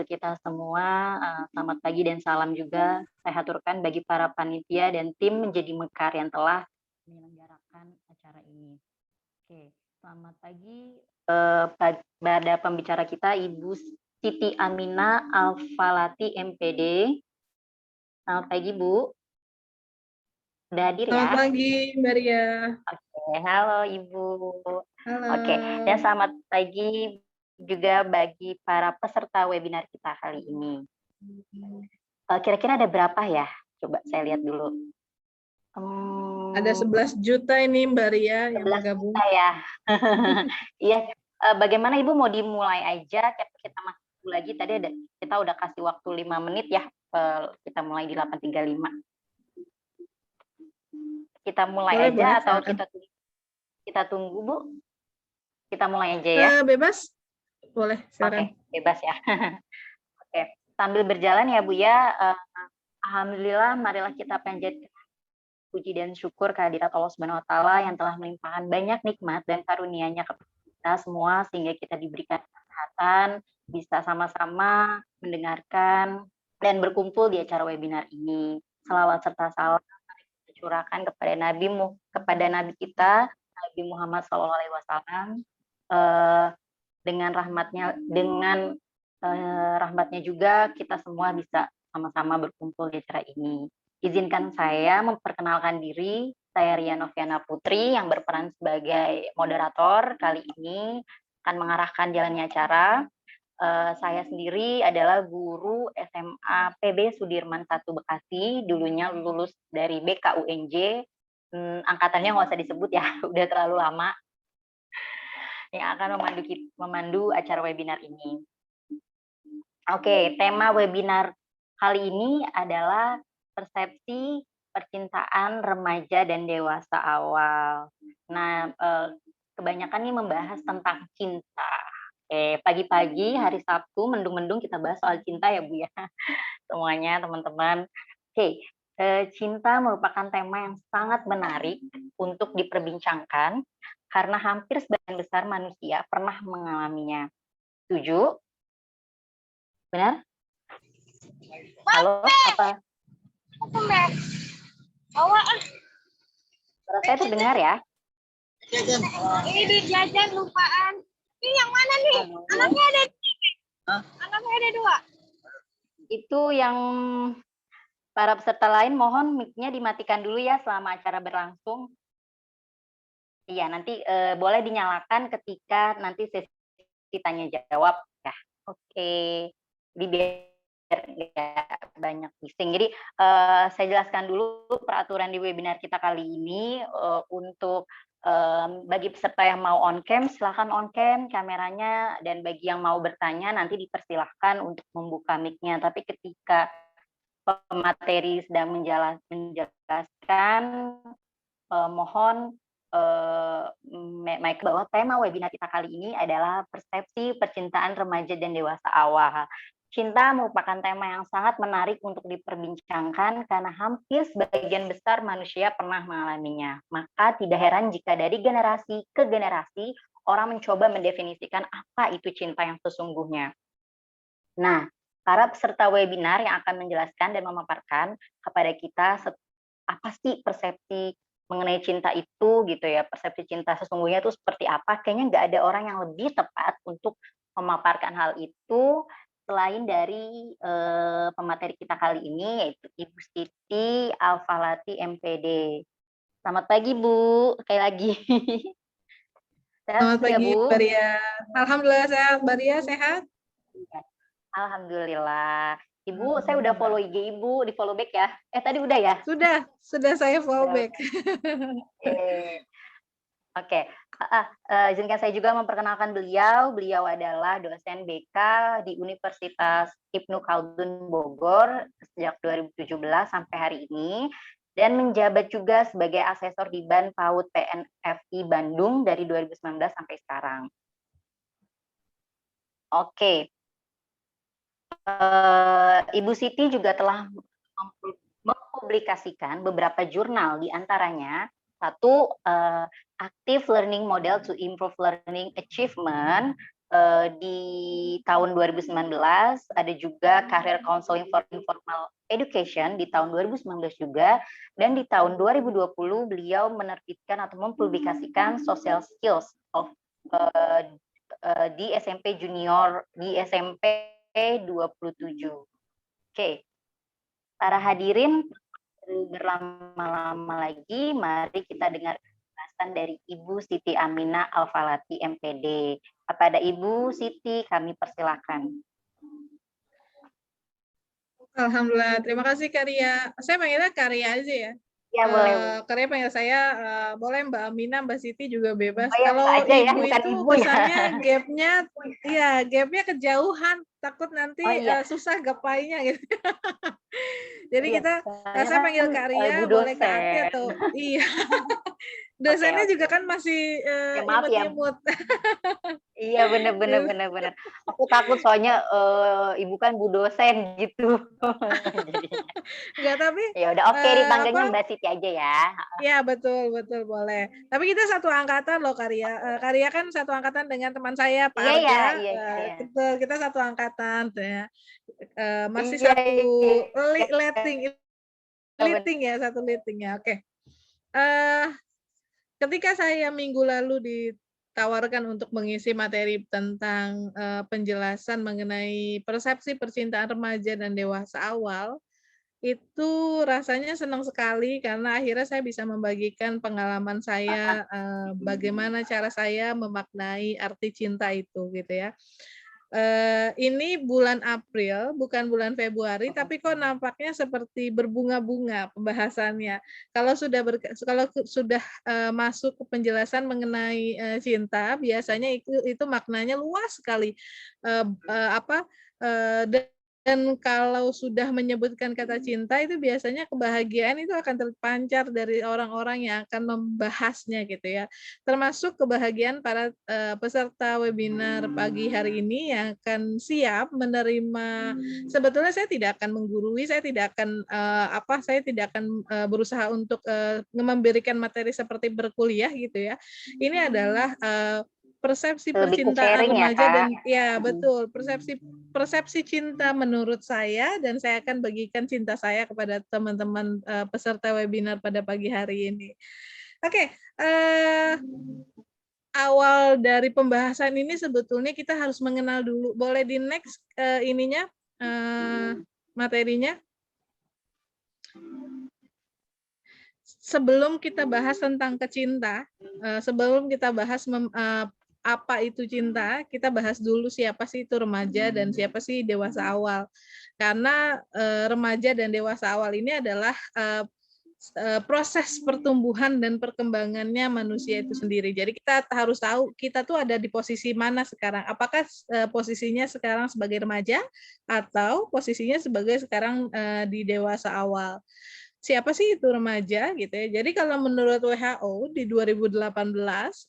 untuk kita semua. Selamat pagi dan salam juga saya haturkan bagi para panitia dan tim Menjadi Mekar yang telah menyelenggarakan acara ini. Oke, selamat pagi pada pembicara kita Ibu Siti Amina Alfalati MPD. Selamat pagi Bu. Udah hadir ya? Selamat pagi, Mbak Ria. Oke, halo Ibu. Halo. Oke, dan selamat pagi juga bagi para peserta webinar kita kali ini. Kira-kira ada berapa ya? Coba saya lihat dulu. Ada 11 juta ini Mbak Ria yang 11 bergabung. juta ya. Iya, bagaimana Ibu mau dimulai aja? Kita masuk lagi tadi kita udah kasih waktu 5 menit ya. Kita mulai di 8.35. Kita mulai boleh, aja boleh, atau silakan. kita tunggu Bu? Kita mulai aja ya. Bebas, boleh, silakan. Oke, bebas ya. Oke, sambil berjalan ya Bu ya. Alhamdulillah, marilah kita panjatkan puji dan syukur kehadirat Allah Subhanahu wa taala yang telah melimpahkan banyak nikmat dan karunia-Nya kepada kita semua sehingga kita diberikan kesehatan, bisa sama-sama mendengarkan dan berkumpul di acara webinar ini. Selawat serta salam kita curahkan kepada Nabi kita Nabi Muhammad SAW dengan rahmatnya juga kita semua bisa sama-sama berkumpul di acara ini. Izinkan saya memperkenalkan diri, saya Ria Noviana Putri yang berperan sebagai moderator kali ini akan mengarahkan jalannya acara. Saya sendiri adalah guru SMA PB Sudirman 1 Bekasi, dulunya lulus dari BKUNJ, angkatannya nggak usah disebut ya, udah terlalu lama, yang akan memandu acara webinar ini. Oke, tema webinar kali ini adalah persepsi percintaan remaja dan dewasa awal. Nah, kebanyakan ini membahas tentang cinta. Pagi-pagi hari Sabtu mendung-mendung kita bahas soal cinta ya Bu ya, semuanya teman-teman. Oke, cinta merupakan tema yang sangat menarik untuk diperbincangkan karena hampir sebagian besar manusia pernah mengalaminya. Setuju? Benar? Halo, apa? Suara saya terdengar ya? Ini duit jajan lupaan. Ini yang mana nih? Anaknya ada. Anaknya ada 2. Itu yang para peserta lain mohon mic-nya dimatikan dulu ya selama acara berlangsung. Iya, nanti boleh dinyalakan ketika nanti sesi tanya jawab ya. Oke. Jadi biar nggak banyak bising. Jadi saya jelaskan dulu peraturan di webinar kita kali ini. Untuk bagi peserta yang mau on cam, silahkan on cam kameranya, dan bagi yang mau bertanya nanti dipersilahkan untuk membuka mic-nya. Tapi ketika pemateri sedang menjelaskan, mohon mic bahwa tema webinar kita kali ini adalah persepsi percintaan remaja dan dewasa awal. Cinta merupakan tema yang sangat menarik untuk diperbincangkan karena hampir sebagian besar manusia pernah mengalaminya. Maka tidak heran jika dari generasi ke generasi orang mencoba mendefinisikan apa itu cinta yang sesungguhnya. Nah, para peserta webinar yang akan menjelaskan dan memaparkan kepada kita apa sih persepsi mengenai cinta itu gitu ya, persepsi cinta sesungguhnya itu seperti apa, kayaknya nggak ada orang yang lebih tepat untuk memaparkan hal itu selain dari pemateri kita kali ini, yaitu Ibu Siti Alfalati MPD. Selamat pagi Bu, sekali lagi. Selamat pagi, Mbak Ria. Alhamdulillah sehat, Mbak Ria sehat? Alhamdulillah. Ibu, saya udah follow IG Ibu, di follow back ya. Tadi udah ya? Sudah saya follow back. Oke. Izinkan saya juga memperkenalkan beliau. Beliau adalah dosen BK di Universitas Ibnu Khaldun Bogor sejak 2017 sampai hari ini, dan menjabat juga sebagai asesor di BAN PAUD PNFI Bandung dari 2019 sampai sekarang. Oke. Ibu Siti juga telah mempublikasikan beberapa jurnal, diantaranya satu, Active Learning Model to Improve Learning Achievement, di tahun 2019 ada juga Career Counseling for Informal Education di tahun 2019 juga, dan di tahun 2020 beliau menerbitkan atau mempublikasikan Social Skills of di SMP Junior di SMP 27. Oke. Para hadirin, berlama-lama lagi, mari kita dengar penjelasan dari Ibu Siti Aminah Al-Falati MPD. Kepada Ibu Siti, kami persilakan. Alhamdulillah, terima kasih Kak Ria. Saya panggilnya Kak Ria aja ya. Ya, boleh. Kak Ria panggil saya, boleh Mbak Aminah, Mbak Siti juga bebas. Oh, ya, kalau aja ya, ibu bukan itu ibu kesannya ya. gapnya kejauhan, takut nanti susah gapainya gitu. Jadi saya panggil Kak Ria, boleh Kak Ati atau iya. Dosennya juga kan masih imut-imut. Iya, benar. Aku takut soalnya ibu kan bu dosen gitu. Enggak, tapi ya udah, oke, dipanggilnya Mbak Siti aja ya. Ya, betul boleh. Tapi kita satu angkatan loh, Kak Ria. Kak Ria kan satu angkatan dengan teman saya, Pak Arga. Iya. Kita satu angkatan tuh ya. Masih Iya, satu iya. leading ya, satu leading ya. Oke. Ketika saya minggu lalu ditawarkan untuk mengisi materi tentang penjelasan mengenai persepsi percintaan remaja dan dewasa awal, itu rasanya senang sekali karena akhirnya saya bisa membagikan pengalaman saya, bagaimana cara saya memaknai arti cinta itu gitu ya. Ini bulan April, bukan bulan Februari, tapi kok nampaknya seperti berbunga-bunga pembahasannya. Kalau sudah masuk ke penjelasan mengenai cinta, biasanya itu maknanya luas sekali. Dan kalau sudah menyebutkan kata cinta, itu biasanya kebahagiaan itu akan terpancar dari orang-orang yang akan membahasnya gitu ya. Termasuk kebahagiaan para peserta webinar pagi hari ini yang akan siap menerima. Sebetulnya saya tidak akan menggurui, saya tidak akan berusaha untuk memberikan materi seperti berkuliah gitu ya. Ini adalah persepsi percintaan remaja dan ya betul, persepsi cinta menurut saya, dan saya akan bagikan cinta saya kepada teman-teman peserta webinar pada pagi hari ini. Oke, awal dari pembahasan ini sebetulnya kita harus mengenal dulu. Boleh di next materinya. Sebelum kita bahas tentang kecinta, sebelum kita bahas apa itu cinta, kita bahas dulu siapa sih itu remaja dan siapa sih dewasa awal. Karena remaja dan dewasa awal ini adalah proses pertumbuhan dan perkembangannya manusia itu sendiri. Jadi kita harus tahu kita tuh ada di posisi mana sekarang. Apakah posisinya sekarang sebagai remaja atau posisinya sebagai sekarang di dewasa awal. Siapa sih itu remaja gitu ya. Jadi kalau menurut WHO di 2018,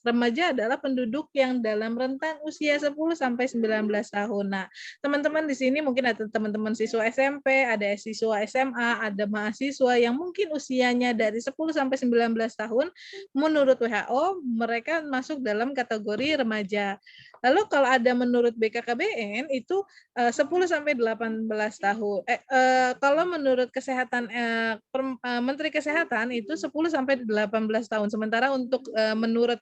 remaja adalah penduduk yang dalam rentan usia 10 sampai 19 tahun. Nah, teman-teman di sini mungkin ada teman-teman siswa SMP, ada siswa SMA, ada mahasiswa yang mungkin usianya dari 10 sampai 19 tahun. Menurut WHO, mereka masuk dalam kategori remaja. Lalu kalau ada menurut BKKBN itu 10 sampai 18 tahun. Kalau menurut kesehatan Menteri Kesehatan itu 10 sampai 18 tahun. Sementara untuk menurut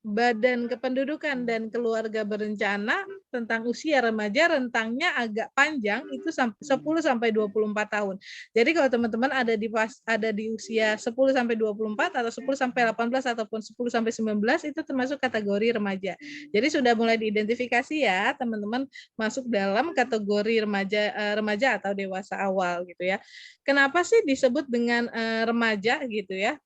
Badan Kependudukan dan Keluarga Berencana tentang usia remaja, rentangnya agak panjang, itu 10 sampai 24 tahun. Jadi kalau teman-teman ada di usia 10 sampai 24 atau 10 sampai 18 ataupun 10 sampai 19 itu termasuk kategori remaja. Jadi sudah mulai diidentifikasi ya, teman-teman masuk dalam kategori remaja atau dewasa awal gitu ya. Kenapa sih disebut dengan remaja gitu ya?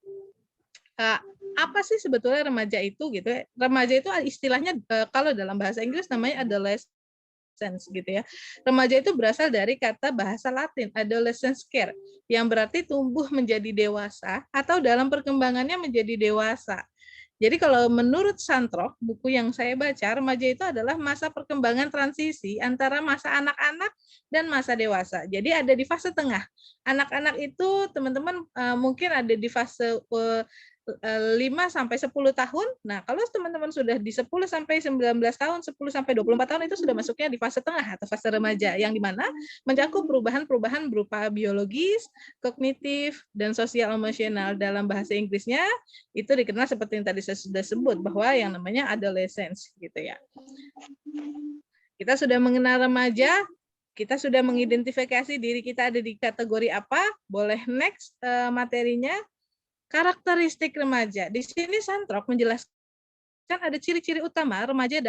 Apa sih sebetulnya remaja itu gitu ya? Remaja itu istilahnya kalau dalam bahasa Inggris namanya adolescence gitu ya. Remaja itu berasal dari kata bahasa Latin adolescens care yang berarti tumbuh menjadi dewasa atau dalam perkembangannya menjadi dewasa. Jadi kalau menurut Santroch, buku yang saya baca, remaja itu adalah masa perkembangan transisi antara masa anak-anak dan masa dewasa. Jadi ada di fase tengah. Anak-anak itu teman-teman mungkin ada di fase 5 sampai 10 tahun. Nah, kalau teman-teman sudah di 10 sampai 19 tahun, 10 sampai 24 tahun itu sudah masuknya di fase tengah atau fase remaja yang dimana mencakup perubahan-perubahan berupa biologis, kognitif, dan sosial emosional. Dalam bahasa Inggrisnya itu dikenal seperti yang tadi saya sudah sebut bahwa yang namanya adolescence gitu ya. Kita sudah mengenal remaja, kita sudah mengidentifikasi diri kita ada di kategori apa. Boleh next materinya. Karakteristik remaja. Di sini Santrok menjelaskan ada ciri-ciri utama remaja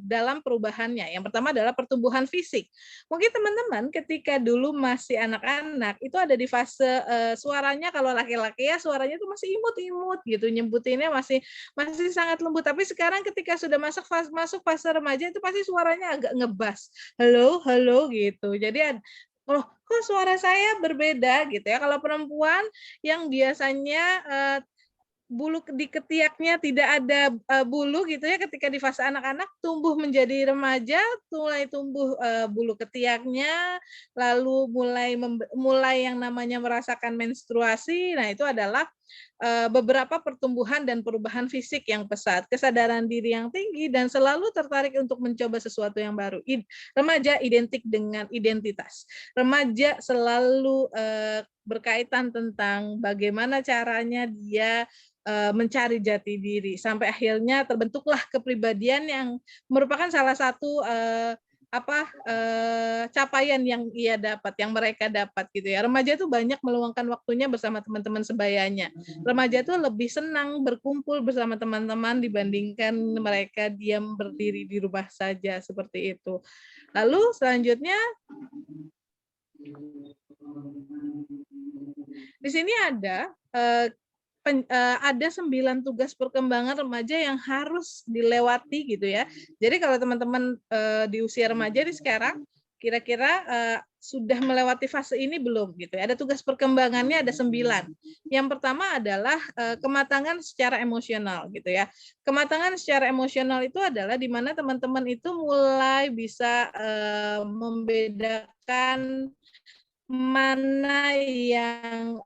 dalam perubahannya. Yang pertama adalah pertumbuhan fisik. Mungkin teman-teman ketika dulu masih anak-anak itu ada di fase suaranya, kalau laki-laki ya suaranya itu masih imut-imut gitu, nyebutinnya masih sangat lembut. Tapi sekarang ketika sudah masuk fase remaja itu pasti suaranya agak ngebas. Halo, halo gitu. Jadi loh, kok suara saya berbeda gitu ya. Kalau perempuan yang biasanya bulu di ketiaknya tidak ada bulu gitu ya, ketika di fase anak-anak tumbuh menjadi remaja, mulai tumbuh bulu ketiaknya, lalu mulai yang namanya merasakan menstruasi. Nah, itu adalah beberapa pertumbuhan dan perubahan fisik yang pesat, kesadaran diri yang tinggi, dan selalu tertarik untuk mencoba sesuatu yang baru. Remaja identik dengan identitas. Remaja selalu berkaitan tentang bagaimana caranya dia mencari jati diri, sampai akhirnya terbentuklah kepribadian yang merupakan salah satu capaian yang ia dapat, yang mereka dapat gitu ya. Remaja itu banyak meluangkan waktunya bersama teman-teman sebayanya. Remaja itu lebih senang berkumpul bersama teman-teman dibandingkan mereka diam berdiri di rumah saja seperti itu. Lalu selanjutnya di sini ada 9 tugas perkembangan remaja yang harus dilewati gitu ya. Jadi kalau teman-teman di usia remaja di sekarang kira-kira sudah melewati fase ini belum gitu ya. Ada tugas perkembangannya ada 9. Yang pertama adalah kematangan secara emosional gitu ya. Kematangan secara emosional itu adalah di mana teman-teman itu mulai bisa membedakan mana yang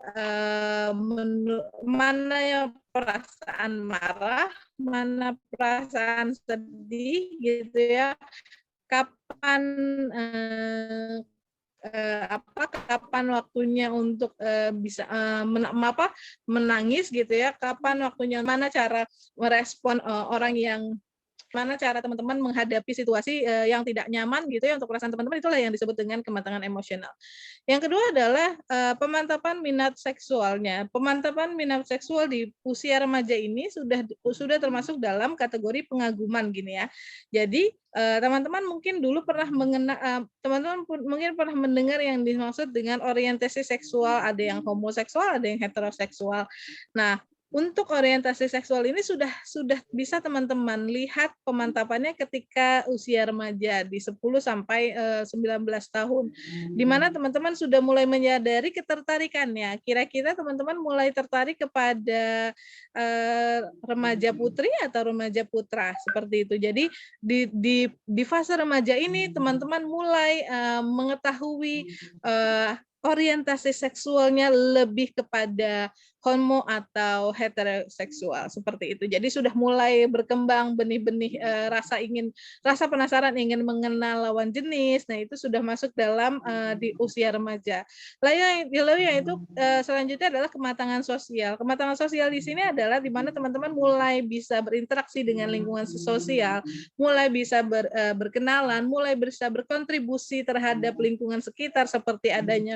perasaan marah, mana perasaan sedih gitu ya. Kapan kapan waktunya untuk bisa menangis gitu ya, kapan waktunya, mana cara merespon orang yang, mana cara teman-teman menghadapi situasi yang tidak nyaman gitu ya untuk perasaan teman-teman, itulah yang disebut dengan kematangan emosional. Yang kedua adalah pemantapan minat seksualnya. Pemantapan minat seksual di usia remaja ini sudah termasuk dalam kategori pengaguman gini ya. Jadi teman-teman mungkin dulu pernah teman-teman mungkin pernah mendengar yang dimaksud dengan orientasi seksual, ada yang homoseksual, ada yang heteroseksual. Nah, untuk orientasi seksual ini sudah bisa teman-teman lihat pemantapannya ketika usia remaja di 10 sampai 19 tahun. Di mana teman-teman sudah mulai menyadari ketertarikannya. Kira-kira teman-teman mulai tertarik kepada remaja putri atau remaja putra seperti itu. Jadi di fase remaja ini teman-teman mulai mengetahui orientasi seksualnya lebih kepada homo atau heteroseksual seperti itu. Jadi sudah mulai berkembang benih-benih rasa penasaran ingin mengenal lawan jenis. Nah, itu sudah masuk dalam di usia remaja. Lalu yaitu selanjutnya adalah kematangan sosial. Kematangan sosial di sini adalah di mana teman-teman mulai bisa berinteraksi dengan lingkungan sosial, mulai bisa berkenalan, mulai bisa berkontribusi terhadap lingkungan sekitar seperti adanya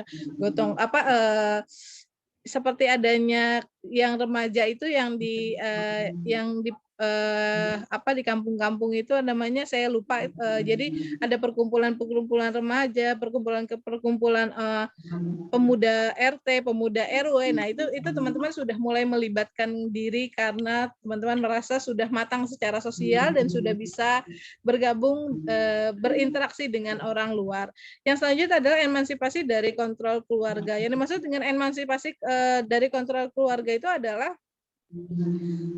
seperti adanya yang remaja itu yang di kampung-kampung itu namanya saya lupa, jadi ada perkumpulan remaja, perkumpulan pemuda RT, pemuda RW. Nah, itu teman-teman sudah mulai melibatkan diri karena teman-teman merasa sudah matang secara sosial dan sudah bisa bergabung berinteraksi dengan orang luar. Yang selanjutnya adalah emansipasi dari kontrol keluarga. Yang dimaksud dengan emansipasi dari kontrol keluarga itu adalah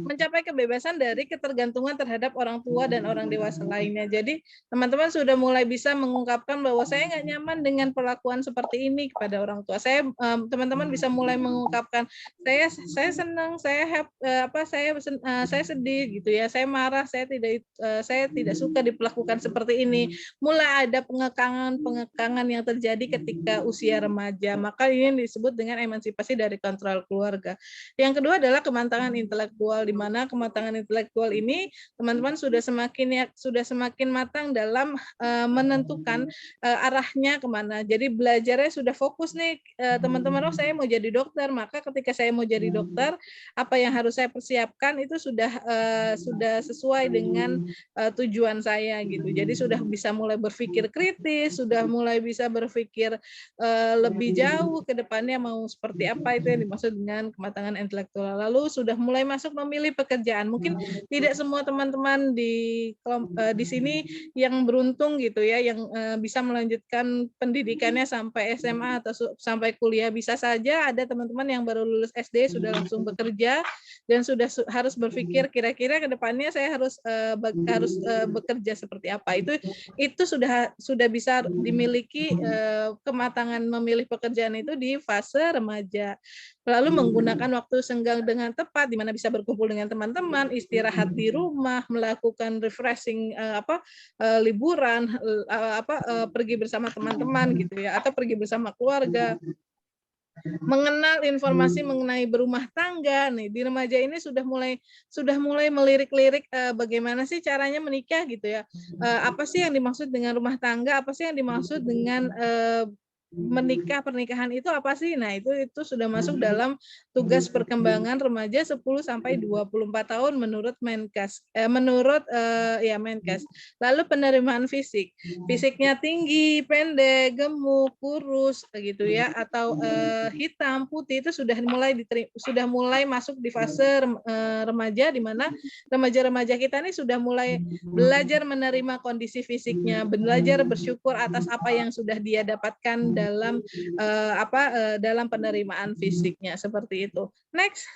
mencapai kebebasan dari ketergantungan terhadap orang tua dan orang dewasa lainnya. Jadi teman-teman sudah mulai bisa mengungkapkan bahwa saya nggak nyaman dengan perlakuan seperti ini kepada orang tua. Teman-teman bisa mulai mengungkapkan saya senang, saya sedih gitu ya, saya marah, saya tidak suka diperlakukan seperti ini. Mulai ada pengekangan yang terjadi ketika usia remaja. Maka ini disebut dengan emansipasi dari kontrol keluarga. Yang kedua adalah kematangan intelektual, di mana kematangan intelektual ini teman-teman sudah semakin matang dalam menentukan arahnya kemana. Jadi belajarnya sudah fokus nih teman-teman. Saya mau jadi dokter, maka ketika saya mau jadi dokter, apa yang harus saya persiapkan itu sudah sesuai dengan tujuan saya gitu. Jadi sudah bisa mulai berpikir kritis, sudah mulai bisa berpikir lebih jauh ke depannya mau seperti apa, itu yang dimaksud dengan kematangan intelektual. Lalu sudah mulai masuk memilih pekerjaan. Mungkin tidak semua teman-teman di sini yang beruntung gitu ya, yang bisa melanjutkan pendidikannya sampai SMA atau sampai kuliah. Bisa saja ada teman-teman yang baru lulus SD sudah langsung bekerja dan sudah harus berpikir kira-kira ke depannya saya harus bekerja seperti apa. Itu sudah bisa dimiliki kematangan memilih pekerjaan itu di fase remaja. Lalu menggunakan waktu senggang dengan tepat, di mana bisa berkumpul dengan teman-teman, istirahat di rumah, melakukan refreshing liburan, pergi bersama teman-teman gitu ya, atau pergi bersama keluarga. Mengenal informasi mengenai berumah tangga nih, di remaja ini sudah mulai melirik-lirik bagaimana sih caranya menikah gitu ya. Apa sih yang dimaksud dengan rumah tangga, apa sih yang dimaksud dengan pernikahan itu apa sih? Nah, itu sudah masuk dalam tugas perkembangan remaja 10 sampai 24 tahun menurut Menkes. Menkes. Lalu penerimaan fisik. Fisiknya tinggi, pendek, gemuk, kurus gitu ya, atau hitam, putih, itu sudah mulai masuk di fase remaja, di mana remaja-remaja kita ini sudah mulai belajar menerima kondisi fisiknya, belajar bersyukur atas apa yang sudah dia dapatkan dalam penerimaan fisiknya, seperti itu. Next.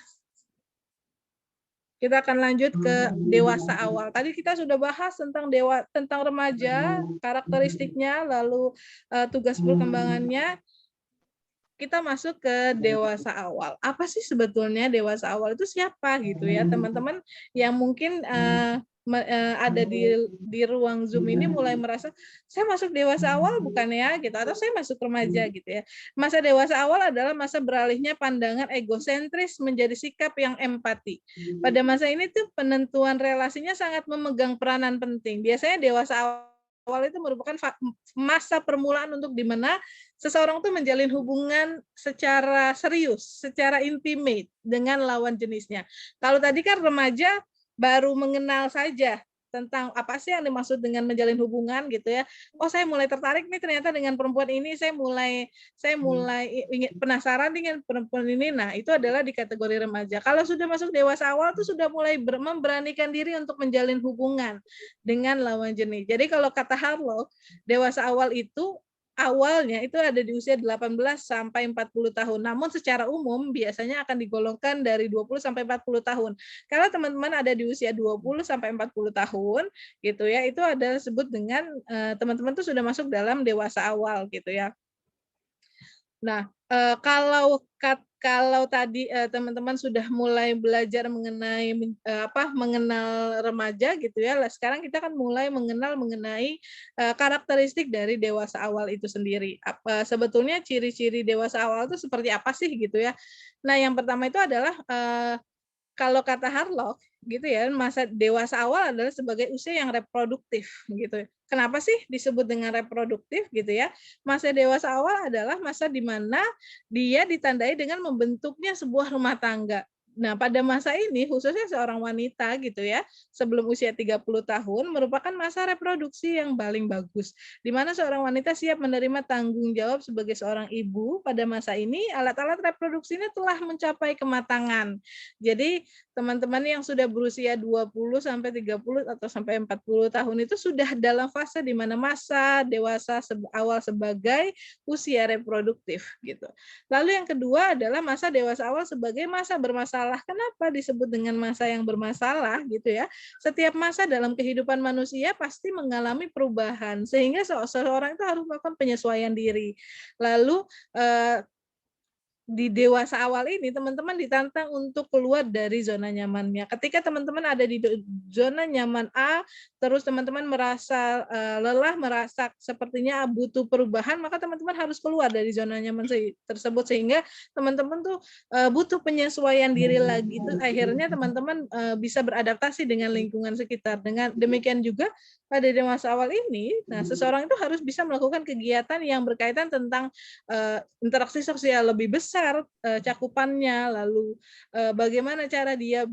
Kita akan lanjut ke dewasa awal. Tadi kita sudah bahas tentang remaja, karakteristiknya, lalu tugas perkembangannya. Kita masuk ke dewasa awal. Apa sih sebetulnya dewasa awal itu siapa gitu ya, teman-teman yang mungkin ada di ruang Zoom ini mulai merasa saya masuk dewasa awal bukan ya gitu, atau saya masuk remaja gitu ya. Masa dewasa awal adalah masa beralihnya pandangan egosentris menjadi sikap yang empati. Pada masa ini tuh penentuan relasinya sangat memegang peranan penting. Biasanya dewasa awal itu merupakan masa permulaan untuk di mana seseorang tuh menjalin hubungan secara serius, secara intimate dengan lawan jenisnya. Kalau tadi kan remaja baru mengenal saja tentang apa sih yang dimaksud dengan menjalin hubungan gitu ya. Oh, saya mulai tertarik nih ternyata dengan perempuan ini, saya mulai penasaran dengan perempuan ini. Nah, itu adalah di kategori remaja. Kalau sudah masuk dewasa awal tuh sudah mulai memberanikan diri untuk menjalin hubungan dengan lawan jenis. Jadi kalau kata Harlow, dewasa awal itu awalnya itu ada di usia 18 sampai 40 tahun. Namun secara umum biasanya akan digolongkan dari 20 sampai 40 tahun. Kalau teman-teman ada di usia 20 sampai 40 tahun gitu ya, itu adalah disebut dengan teman-teman itu sudah masuk dalam dewasa awal gitu ya. Nah, kalau tadi teman-teman sudah mulai belajar mengenai mengenal remaja gitu ya, sekarang kita kan mulai mengenai karakteristik dari dewasa awal itu sendiri. Sebetulnya ciri-ciri dewasa awal itu seperti apa sih gitu ya. Nah, yang pertama itu adalah kalau kata Harlock gitu ya, masa dewasa awal adalah sebagai usia yang reproduktif gitu. Kenapa sih disebut dengan reproduktif gitu ya? Masa dewasa awal adalah masa di mana dia ditandai dengan membentuknya sebuah rumah tangga. Nah, pada masa ini khususnya seorang wanita gitu ya, sebelum usia 30 tahun merupakan masa reproduksi yang paling bagus, di mana seorang wanita siap menerima tanggung jawab sebagai seorang ibu. Pada masa ini alat-alat reproduksinya telah mencapai kematangan. Jadi teman-teman yang sudah berusia 20 sampai 30 atau sampai 40 tahun itu sudah dalam fase di mana masa dewasa awal sebagai usia reproduktif gitu. Lalu yang kedua adalah masa dewasa awal sebagai masa bermasalah bermasalah. Kenapa disebut dengan masa yang bermasalah gitu ya? Setiap masa dalam kehidupan manusia pasti mengalami perubahan, sehingga seseorang itu harus melakukan penyesuaian diri. Lalu di dewasa awal ini teman-teman ditantang untuk keluar dari zona nyamannya. Ketika teman-teman ada di zona nyaman A, terus teman-teman merasa lelah, merasa sepertinya butuh perubahan, maka teman-teman harus keluar dari zona nyaman tersebut, sehingga teman-teman tuh butuh penyesuaian diri lagi. Itu akhirnya teman-teman bisa beradaptasi dengan lingkungan sekitar. Dengan demikian juga pada dewasa awal ini, nah seseorang itu harus bisa melakukan kegiatan yang berkaitan tentang interaksi sosial lebih besar cakupannya, lalu bagaimana cara dia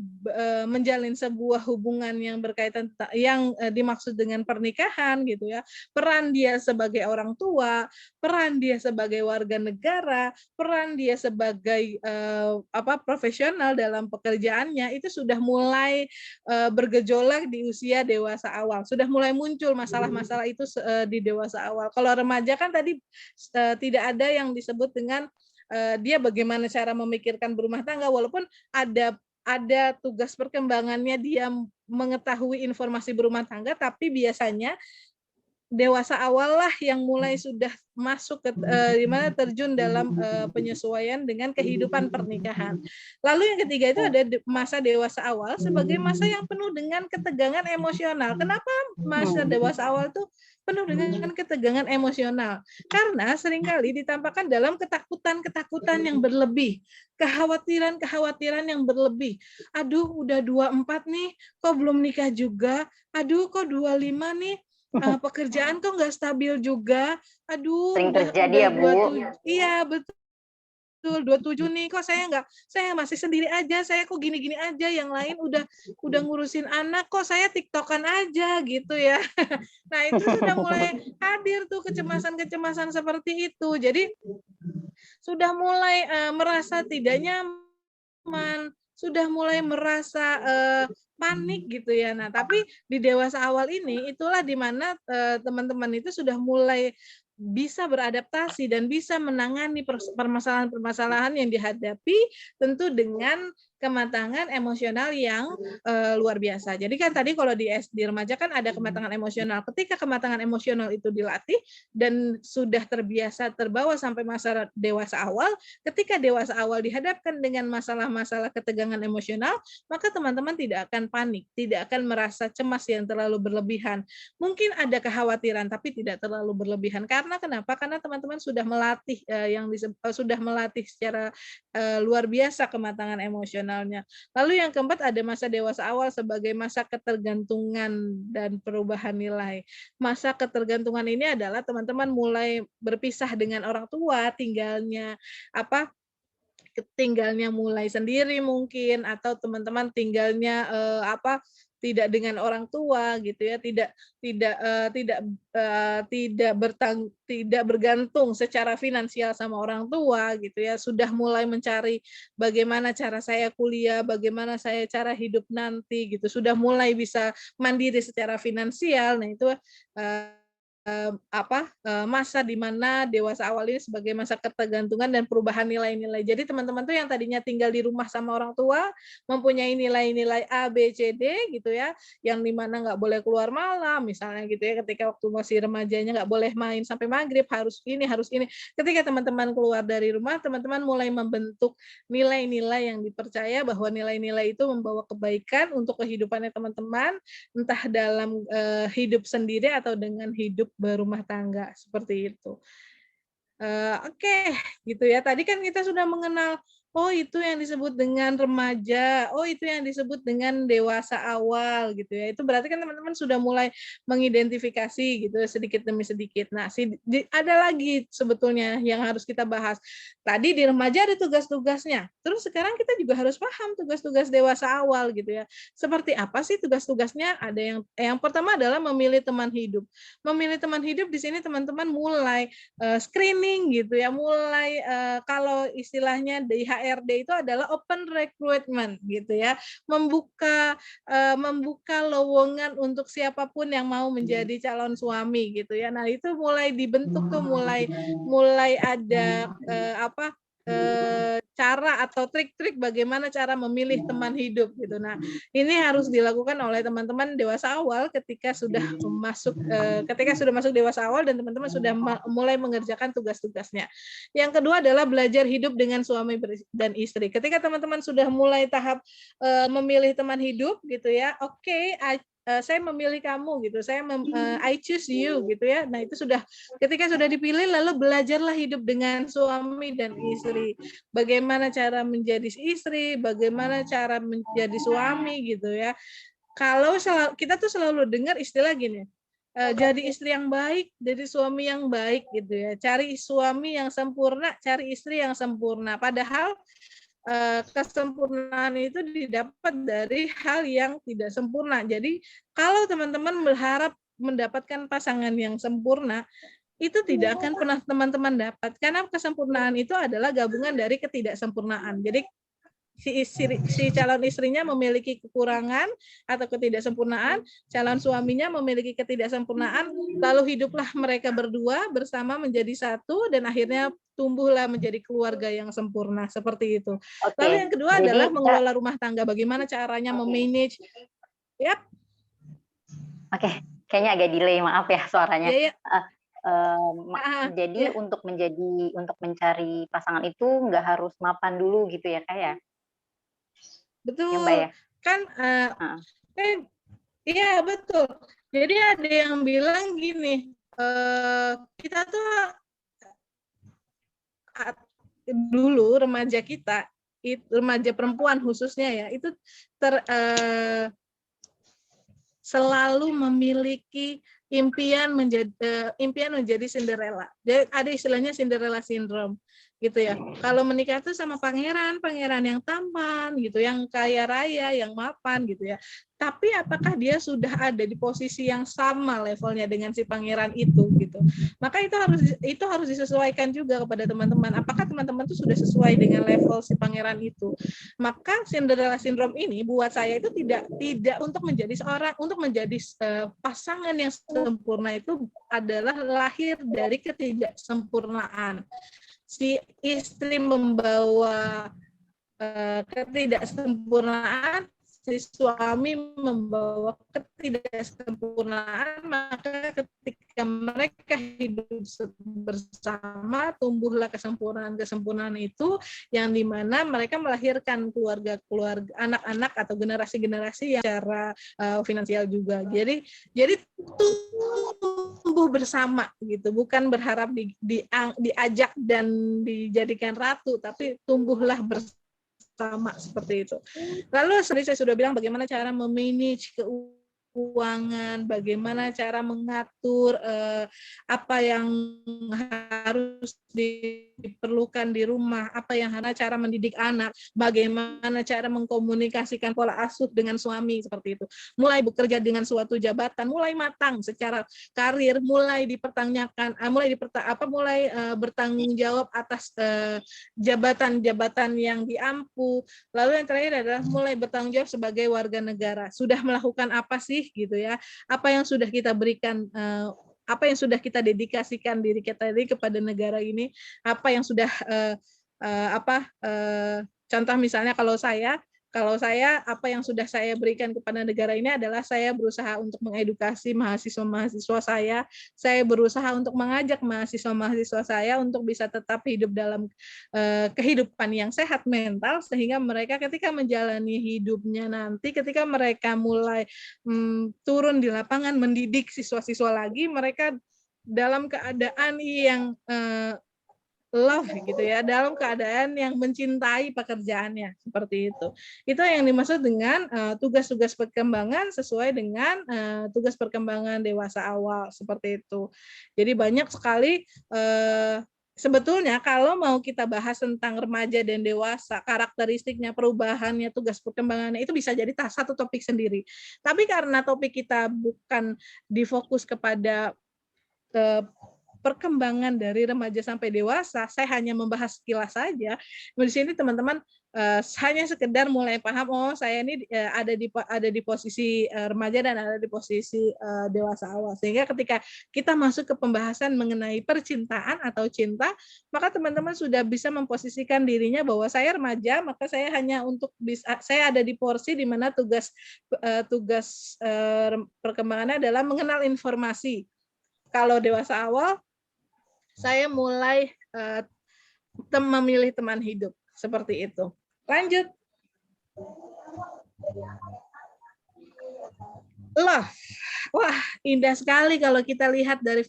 menjalin sebuah hubungan yang berkaitan yang dimaksud dengan pernikahan gitu ya, peran dia sebagai orang tua, peran dia sebagai warga negara, peran dia sebagai profesional dalam pekerjaannya itu sudah mulai bergejolak di usia dewasa awal, sudah mulai muncul masalah-masalah itu di dewasa awal. Kalau remaja kan tadi tidak ada yang disebut dengan dia bagaimana cara memikirkan berumah tangga, walaupun ada tugas perkembangannya dia mengetahui informasi berumah tangga, tapi biasanya dewasa awal lah yang mulai sudah masuk ke dimana terjun dalam penyesuaian dengan kehidupan pernikahan. Lalu yang ketiga itu ada masa dewasa awal sebagai masa yang penuh dengan ketegangan emosional. Kenapa masa dewasa awal itu penuh dengan ketegangan emosional? Karena seringkali ditampakkan dalam ketakutan-ketakutan yang berlebih, kekhawatiran-kekhawatiran yang berlebih. Aduh, udah 24 nih, kok belum nikah juga? Aduh, kok 25 nih? Pekerjaan kok nggak stabil juga. Aduh, Sering terjadi ya, Bu. 27. Iya, betul. 27 nih, kok saya masih sendiri aja, saya kok gini-gini aja, yang lain udah ngurusin anak, kok saya tiktokan aja gitu ya. Nah, itu sudah mulai hadir tuh kecemasan-kecemasan seperti itu. Jadi sudah mulai merasa tidak nyaman, sudah mulai merasa panik gitu ya. Nah, tapi di dewasa awal ini itulah di mana teman-teman itu sudah mulai bisa beradaptasi dan bisa menangani permasalahan-permasalahan yang dihadapi tentu dengan kematangan emosional yang luar biasa. Jadi kan tadi kalau di remaja kan ada kematangan emosional. Ketika kematangan emosional itu dilatih dan sudah terbiasa terbawa sampai masa dewasa awal, ketika dewasa awal dihadapkan dengan masalah-masalah ketegangan emosional, maka teman-teman tidak akan panik, tidak akan merasa cemas yang terlalu berlebihan. Mungkin ada kekhawatiran tapi tidak terlalu berlebihan. Karena kenapa? Karena teman-teman sudah melatih sudah melatih secara luar biasa kematangan emosionalnya. Lalu yang keempat ada masa dewasa awal sebagai masa ketergantungan dan perubahan nilai. Masa ketergantungan ini adalah teman-teman mulai berpisah dengan orang tua, tinggalnya mulai sendiri mungkin, atau teman-teman tinggalnya tidak dengan orang tua gitu ya, tidak bergantung secara finansial sama orang tua gitu ya, sudah mulai mencari bagaimana cara saya kuliah, bagaimana saya cara hidup nanti gitu, sudah mulai bisa mandiri secara finansial. Nah, itu masa di mana dewasa awal ini sebagai masa ketergantungan dan perubahan nilai-nilai. Jadi teman-teman tuh yang tadinya tinggal di rumah sama orang tua, mempunyai nilai-nilai A, B, C, D gitu ya, yang dimana nggak boleh keluar malam misalnya gitu ya, ketika waktu masih remajanya nggak boleh main sampai maghrib, harus ini, harus ini. Ketika teman-teman keluar dari rumah, teman-teman mulai membentuk nilai-nilai yang dipercaya bahwa nilai-nilai itu membawa kebaikan untuk kehidupannya teman-teman, entah dalam hidup sendiri atau dengan hidup berumah tangga seperti itu. Oke, gitu ya. Tadi kan kita sudah mengenal, oh itu yang disebut dengan remaja, oh itu yang disebut dengan dewasa awal gitu ya. Itu berarti kan teman-teman sudah mulai mengidentifikasi gitu sedikit demi sedikit. Nah, ada lagi sebetulnya yang harus kita bahas. Tadi di remaja ada tugas-tugasnya. Terus sekarang kita juga harus paham tugas-tugas dewasa awal gitu ya. Seperti apa sih tugas-tugasnya? Ada yang pertama adalah memilih teman hidup. Memilih teman hidup di sini teman-teman mulai screening gitu ya, mulai kalau istilahnya di HRD itu adalah open recruitment gitu ya, membuka lowongan untuk siapapun yang mau menjadi calon suami gitu ya. Nah, itu mulai dibentuk tuh, mulai ada cara atau trik-trik bagaimana cara memilih teman hidup gitu. Nah, ini harus dilakukan oleh teman-teman dewasa awal ketika sudah masuk dewasa awal dan teman-teman sudah mulai mengerjakan tugas-tugasnya. Yang kedua adalah belajar hidup dengan suami dan istri. Ketika teman-teman sudah mulai tahap memilih teman hidup gitu ya, oke, saya memilih kamu gitu, I choose you gitu ya. Nah itu sudah, ketika sudah dipilih lalu belajarlah hidup dengan suami dan istri. Bagaimana cara menjadi istri, bagaimana cara menjadi suami gitu ya. Kalau kita tuh selalu dengar istilah gini, jadi istri yang baik, jadi suami yang baik gitu ya. Cari suami yang sempurna, cari istri yang sempurna. Padahal kesempurnaan itu didapat dari hal yang tidak sempurna. Jadi kalau teman-teman berharap mendapatkan pasangan yang sempurna, itu tidak akan pernah teman-teman dapat. Karena kesempurnaan itu adalah gabungan dari ketidaksempurnaan. Jadi si calon istrinya memiliki kekurangan atau ketidaksempurnaan, calon suaminya memiliki ketidaksempurnaan, lalu hiduplah mereka berdua bersama menjadi satu dan akhirnya tumbuhlah menjadi keluarga yang sempurna seperti itu. Oke. Lalu yang kedua adalah mengelola rumah tangga, bagaimana caranya memanage. Yap. Oke, kayaknya agak delay, maaf ya suaranya. Ya. Jadi untuk mencari pasangan itu nggak harus mapan dulu gitu ya, Kak ya? Betul. Ya, Mbak ya? Kan iya betul. Jadi ada yang bilang gini, kita tuh dulu remaja kita, remaja perempuan khususnya ya, itu selalu memiliki impian menjadi Cinderella. Jadi ada istilahnya Cinderella syndrome gitu ya. Kalau menikah tuh sama pangeran yang tampan gitu, yang kaya raya, yang mapan gitu ya. Tapi apakah dia sudah ada di posisi yang sama levelnya dengan si pangeran itu gitu. Maka itu harus disesuaikan juga kepada teman-teman. Apakah teman-teman itu sudah sesuai dengan level si pangeran itu? Maka Cinderella syndrome ini buat saya itu tidak untuk menjadi pasangan yang sempurna itu adalah lahir dari ketidaksempurnaan. Si istri membawa ketidaksempurnaan, si suami membawa ketidaksempurnaan, maka ketika mereka hidup bersama, tumbuhlah kesempurnaan itu, yang dimana mereka melahirkan keluarga, anak-anak atau generasi-generasi yang secara finansial juga. Jadi tumbuh bersama gitu, bukan berharap diajak dan dijadikan ratu, tapi tumbuhlah bersama seperti itu. Lalu saya sudah bilang bagaimana cara memanage keuangan, bagaimana cara mengatur apa yang harus diperlukan di rumah, apa yang cara mendidik anak, bagaimana cara mengkomunikasikan pola asuh dengan suami seperti itu. Mulai bekerja dengan suatu jabatan, mulai matang secara karir, mulai dipertanyakan, mulai bertanggung jawab atas jabatan-jabatan yang diampu. Lalu yang terakhir adalah mulai bertanggung jawab sebagai warga negara. Sudah melakukan apa sih gitu ya? Apa yang sudah kita berikan, apa yang sudah kita dedikasikan diri kita ini kepada negara ini? Apa yang sudah contoh misalnya kalau saya apa yang sudah saya berikan kepada negara ini adalah saya berusaha untuk mengedukasi mahasiswa-mahasiswa saya berusaha untuk mengajak mahasiswa-mahasiswa saya untuk bisa tetap hidup dalam kehidupan yang sehat mental, sehingga mereka ketika menjalani hidupnya nanti, ketika mereka mulai turun di lapangan mendidik siswa-siswa lagi, mereka dalam keadaan yang love gitu ya, dalam keadaan yang mencintai pekerjaannya seperti itu. Itu yang dimaksud dengan tugas-tugas perkembangan sesuai dengan tugas perkembangan dewasa awal seperti itu. Jadi banyak sekali sebetulnya kalau mau kita bahas tentang remaja dan dewasa, karakteristiknya, perubahannya, tugas perkembangannya itu bisa jadi satu topik sendiri. Tapi karena topik kita bukan difokus kepada perkembangan dari remaja sampai dewasa, saya hanya membahas sekilas saja. Di sini teman-teman hanya sekedar mulai paham, oh saya ini ada di posisi remaja dan ada di posisi dewasa awal, sehingga ketika kita masuk ke pembahasan mengenai percintaan atau cinta, maka teman-teman sudah bisa memposisikan dirinya bahwa saya remaja, maka saya hanya saya ada di porsi di mana tugas perkembangannya adalah mengenal informasi. Kalau dewasa awal, saya mulai memilih teman hidup seperti itu. Lanjut. Love. Wah, indah sekali kalau kita lihat dari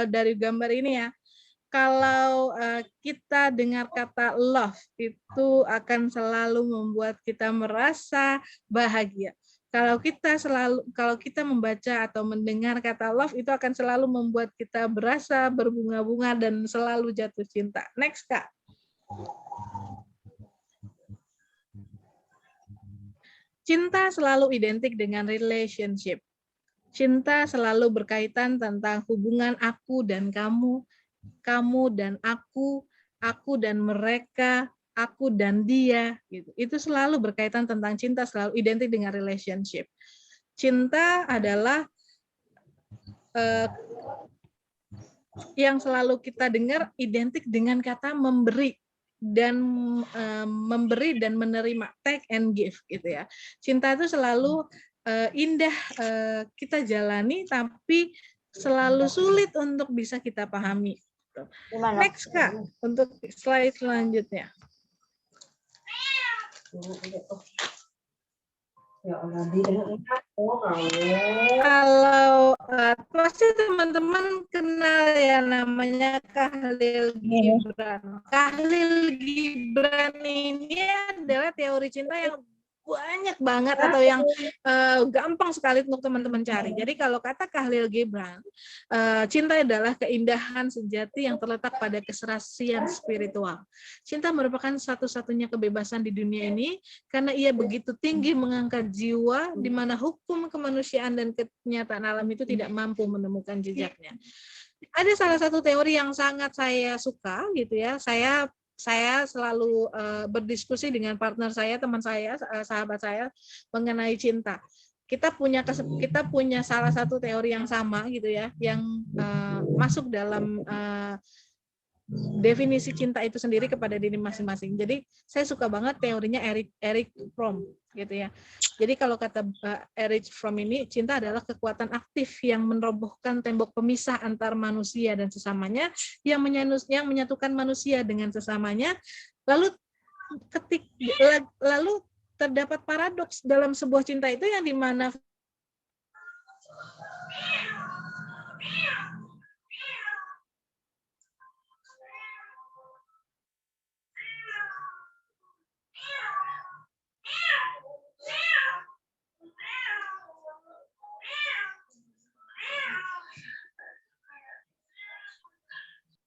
dari gambar ini ya. Kalau kita dengar kata love, itu akan selalu membuat kita merasa bahagia. Kalau kita membaca atau mendengar kata love, itu akan selalu membuat kita berasa berbunga-bunga dan selalu jatuh cinta. Next, Kak. Cinta selalu identik dengan relationship. Cinta selalu berkaitan tentang hubungan aku dan kamu, kamu dan aku dan mereka, aku dan dia. Gitu. Itu selalu berkaitan tentang cinta, selalu identik dengan relationship. Cinta adalah yang selalu kita dengar identik dengan kata memberi. Memberi dan menerima, take and give gitu ya. Cinta itu selalu indah kita jalani, tapi selalu sulit untuk bisa kita pahami. Next, Kak, untuk slide selanjutnya. Kalau pasti teman-teman kenal ya namanya Khalil Gibran. Khalil Gibran ini adalah teori cinta yang banyak banget atau yang gampang sekali untuk teman-teman cari. Jadi kalau kata Khalil Gibran, cinta adalah keindahan sejati yang terletak pada keserasian spiritual. Cinta merupakan satu-satunya kebebasan di dunia ini karena ia begitu tinggi mengangkat jiwa di mana hukum kemanusiaan dan kenyataan alam itu tidak mampu menemukan jejaknya. Ada salah satu teori yang sangat saya suka gitu ya. Saya selalu berdiskusi dengan partner saya, teman saya, sahabat saya mengenai cinta. Kita punya salah satu teori yang sama gitu ya, yang masuk dalam definisi cinta itu sendiri kepada diri masing-masing. Jadi saya suka banget teorinya Erich Fromm gitu ya. Jadi kalau kata Erich Fromm ini, cinta adalah kekuatan aktif yang merobohkan tembok pemisah antar manusia dan sesamanya, yang menyatukan manusia dengan sesamanya. Lalu terdapat paradoks dalam sebuah cinta itu yang dimana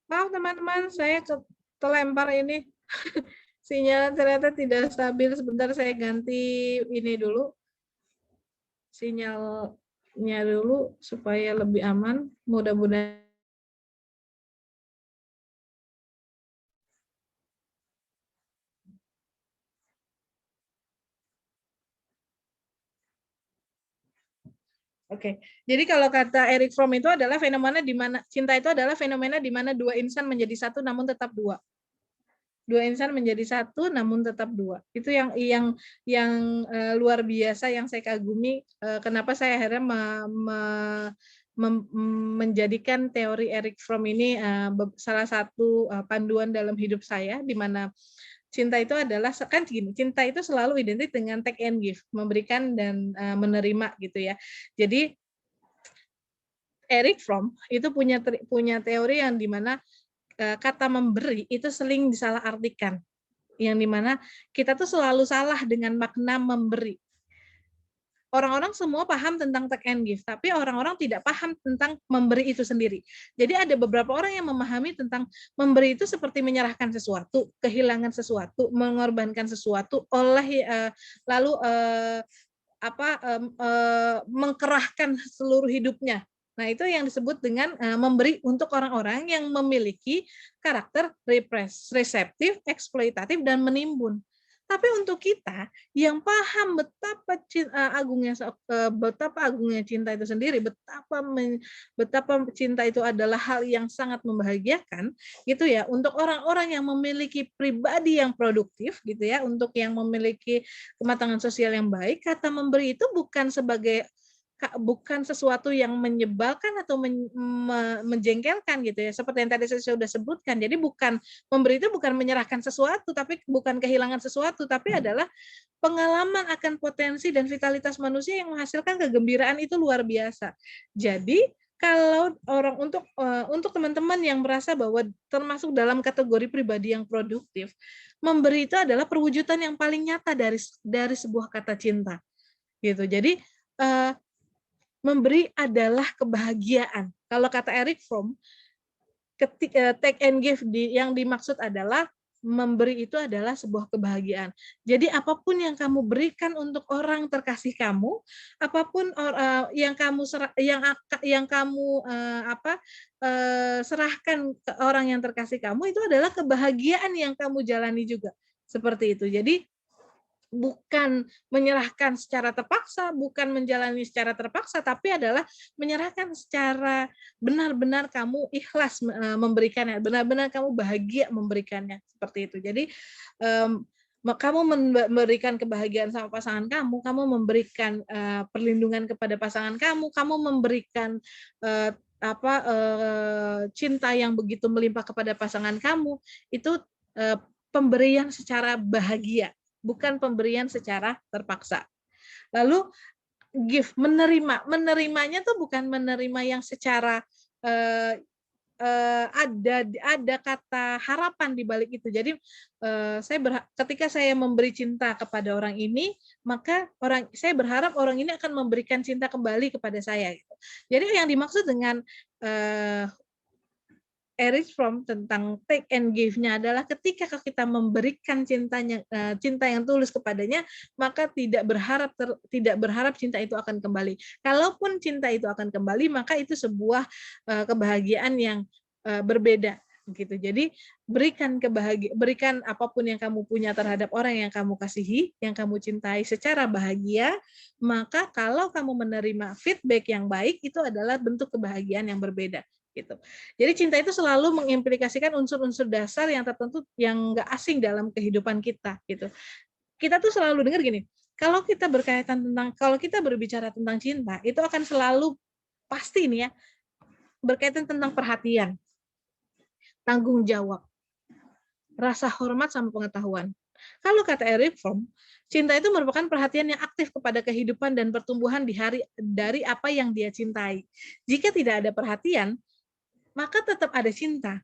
maaf teman-teman, saya terlempar ini. Sinyal ternyata tidak stabil. Sebentar saya ganti ini dulu. Sinyalnya dulu supaya lebih aman. Mudah-mudahan. Oke, jadi kalau kata Erich Fromm itu adalah fenomena di mana cinta itu adalah fenomena di mana dua insan menjadi satu namun tetap dua. Dua insan menjadi satu namun tetap dua. Itu yang luar biasa yang saya kagumi. Kenapa saya akhirnya menjadikan teori Erich Fromm ini salah satu panduan dalam hidup saya, di mana cinta itu adalah kan gini, cinta itu selalu identik dengan take and give, memberikan dan menerima gitu ya. Jadi Erich Fromm itu punya teori yang dimana kata memberi itu sering disalahartikan, yang dimana kita tuh selalu salah dengan makna memberi. Orang-orang semua paham tentang take and give, tapi orang-orang tidak paham tentang memberi itu sendiri. Jadi ada beberapa orang yang memahami tentang memberi itu seperti menyerahkan sesuatu, kehilangan sesuatu, mengorbankan sesuatu, lalu mengkerahkan seluruh hidupnya. Nah, itu yang disebut dengan memberi untuk orang-orang yang memiliki karakter reseptif, eksploitatif, dan menimbun. Tapi untuk kita yang paham betapa agungnya cinta itu sendiri, betapa cinta itu adalah hal yang sangat membahagiakan, gitu ya. Untuk orang-orang yang memiliki pribadi yang produktif, gitu ya, untuk yang memiliki kematangan sosial yang baik, kata memberi itu bukan sesuatu yang menyebalkan atau menjengkelkan gitu ya, seperti yang tadi saya sudah sebutkan. Jadi memberi itu bukan menyerahkan sesuatu, tapi bukan kehilangan sesuatu, tapi adalah pengalaman akan potensi dan vitalitas manusia yang menghasilkan kegembiraan itu luar biasa. Jadi kalau untuk teman-teman yang merasa bahwa termasuk dalam kategori pribadi yang produktif, memberi itu adalah perwujudan yang paling nyata dari sebuah kata cinta gitu. Jadi memberi adalah kebahagiaan. Kalau kata Eric Fromm, take and give yang dimaksud adalah memberi itu adalah sebuah kebahagiaan. Jadi apapun yang kamu berikan untuk orang terkasih kamu, apapun yang kamu serahkan ke orang yang terkasih kamu, itu adalah kebahagiaan yang kamu jalani juga. Seperti itu. Jadi bukan menyerahkan secara terpaksa, bukan menjalani secara terpaksa, tapi adalah menyerahkan secara benar-benar kamu ikhlas memberikannya, benar-benar kamu bahagia memberikannya, seperti itu. Jadi kamu memberikan kebahagiaan sama pasangan kamu memberikan perlindungan kepada pasangan kamu memberikan cinta yang begitu melimpah kepada pasangan kamu, itu pemberian secara bahagia, bukan pemberian secara terpaksa. Lalu menerimanya tuh bukan menerima yang secara ada kata harapan di balik itu. Jadi ketika saya memberi cinta kepada orang ini, maka saya berharap orang ini akan memberikan cinta kembali kepada saya. Gitu. Jadi yang dimaksud dengan Eric Fromm tentang take and give-nya adalah ketika kita memberikan cinta yang tulus kepadanya, maka tidak berharap cinta itu akan kembali. Kalaupun cinta itu akan kembali, maka itu sebuah kebahagiaan yang berbeda gitu. Jadi berikan apapun yang kamu punya terhadap orang yang kamu kasihi, yang kamu cintai secara bahagia, maka kalau kamu menerima feedback yang baik, itu adalah bentuk kebahagiaan yang berbeda. Gitu. Jadi cinta itu selalu mengimplikasikan unsur-unsur dasar yang tertentu yang nggak asing dalam kehidupan kita. Gitu. Kita tuh selalu dengar gini, kalau kita berbicara tentang cinta, itu akan selalu pasti nih ya berkaitan tentang perhatian, tanggung jawab, rasa hormat sama pengetahuan. Kalau kata Eric Fromm, cinta itu merupakan perhatian yang aktif kepada kehidupan dan pertumbuhan dari apa yang dia cintai. Jika tidak ada perhatian, maka tetap ada cinta.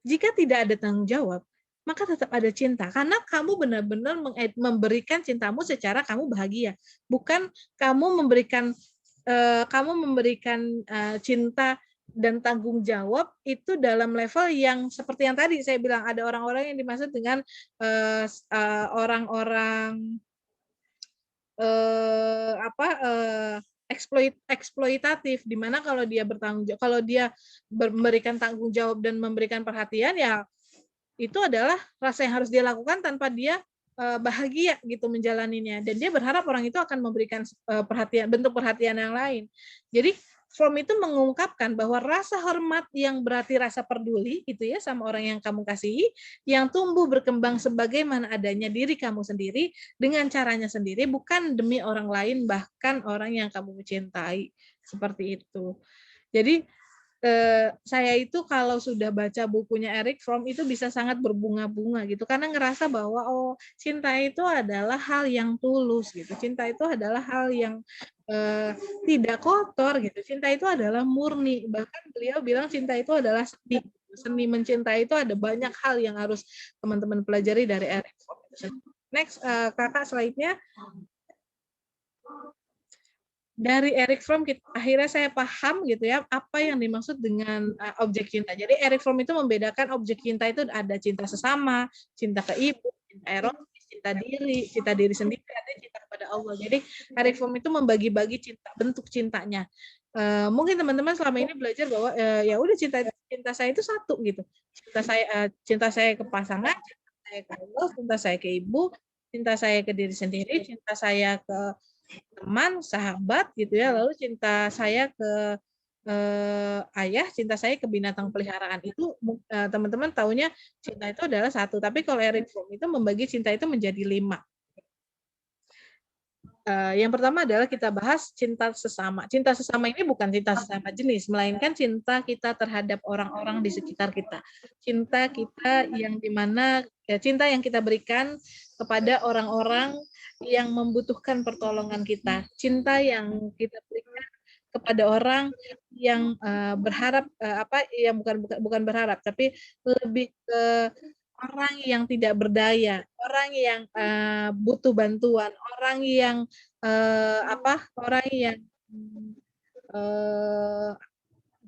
Jika tidak ada tanggung jawab, maka tetap ada cinta. Karena kamu benar-benar memberikan cintamu secara kamu bahagia. Bukan kamu memberikan cinta dan tanggung jawab itu dalam level yang seperti yang tadi saya bilang, ada orang-orang yang dimaksud dengan orang-orang eksploitatif, di mana kalau dia memberikan tanggung jawab dan memberikan perhatian, ya itu adalah rasa yang harus dia lakukan tanpa dia bahagia gitu menjalaninya, dan dia berharap orang itu akan memberikan bentuk perhatian yang lain. Jadi Fromm itu mengungkapkan bahwa rasa hormat yang berarti rasa peduli gitu ya sama orang yang kamu kasihi, yang tumbuh berkembang sebagaimana adanya diri kamu sendiri dengan caranya sendiri, bukan demi orang lain, bahkan orang yang kamu mencintai. Seperti itu. Jadi saya itu kalau sudah baca bukunya Eric Fromm itu bisa sangat berbunga-bunga gitu, karena ngerasa bahwa cinta itu adalah hal yang tulus gitu, cinta itu adalah hal yang tidak kotor gitu, cinta itu adalah murni. Bahkan beliau bilang cinta itu adalah seni mencintai. Itu ada banyak hal yang harus teman-teman pelajari dari Eric Fromm. Next, kakak slide-nya. Dari Eric Fromm akhirnya saya paham gitu ya apa yang dimaksud dengan objek cinta. Jadi Eric Fromm itu membedakan objek cinta itu ada cinta sesama, cinta ke ibu, cinta erotis, cinta diri sendiri, ada cinta kepada Allah. Jadi Eric Fromm itu membagi-bagi bentuk cintanya. Mungkin teman-teman selama ini belajar bahwa ya udah cinta saya itu satu gitu. Cinta saya ke pasangan, cinta saya ke Allah, cinta saya ke ibu, cinta saya ke diri sendiri, cinta saya ke teman, sahabat gitu ya, lalu cinta saya ke ayah, cinta saya ke binatang peliharaan. Itu teman-teman taunya cinta itu adalah satu, tapi kalau Erich Fromm itu membagi cinta itu menjadi 5. Yang pertama adalah kita bahas cinta sesama. Cinta sesama ini bukan cinta sesama jenis, melainkan cinta kita terhadap orang-orang di sekitar kita. Cinta kita yang dimana cinta yang kita berikan kepada orang-orang yang membutuhkan pertolongan kita. Cinta yang kita berikan kepada orang yang berharap yang bukan berharap, tapi lebih ke orang yang tidak berdaya, orang yang butuh bantuan, orang yang orang yang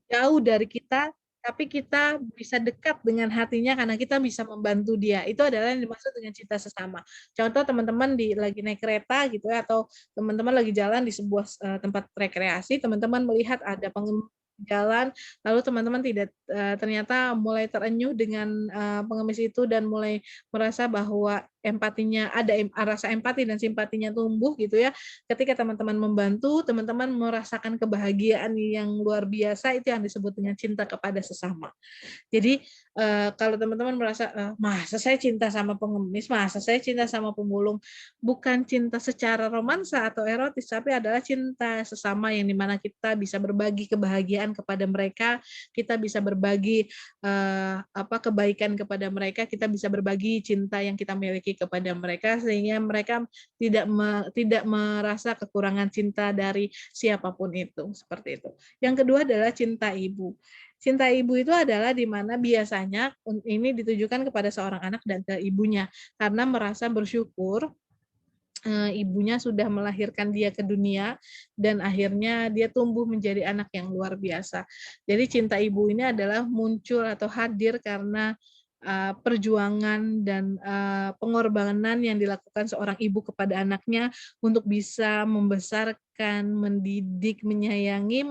jauh dari kita, tapi kita bisa dekat dengan hatinya karena kita bisa membantu dia. Itu adalah yang dimaksud dengan cinta sesama. Contoh teman-teman lagi naik kereta gitu ya, atau teman-teman lagi jalan di sebuah tempat rekreasi, teman-teman melihat ada pengemis jalan, lalu teman-teman tidak ternyata mulai terenyuh dengan pengemis itu dan mulai merasa bahwa empatinya ada rasa empati dan simpatinya tumbuh gitu ya. Ketika teman-teman membantu, teman-teman merasakan kebahagiaan yang luar biasa, itu yang disebut dengan cinta kepada sesama. Jadi kalau teman-teman merasa masa saya cinta sama pengemis, masa saya cinta sama pemulung, bukan cinta secara romansa atau erotis, tapi adalah cinta sesama yang dimana kita bisa berbagi kebahagiaan kepada mereka, kita bisa berbagi kebaikan kepada mereka, kita bisa berbagi cinta yang kita miliki kepada mereka sehingga mereka tidak merasa kekurangan cinta dari siapapun itu, seperti itu. Yang kedua adalah cinta ibu. Cinta ibu itu adalah di mana biasanya ini ditujukan kepada seorang anak dan ke ibunya karena merasa bersyukur ibunya sudah melahirkan dia ke dunia dan akhirnya dia tumbuh menjadi anak yang luar biasa. Jadi cinta ibu ini adalah muncul atau hadir karena perjuangan dan pengorbanan yang dilakukan seorang ibu kepada anaknya untuk bisa membesarkan, mendidik, menyayangi,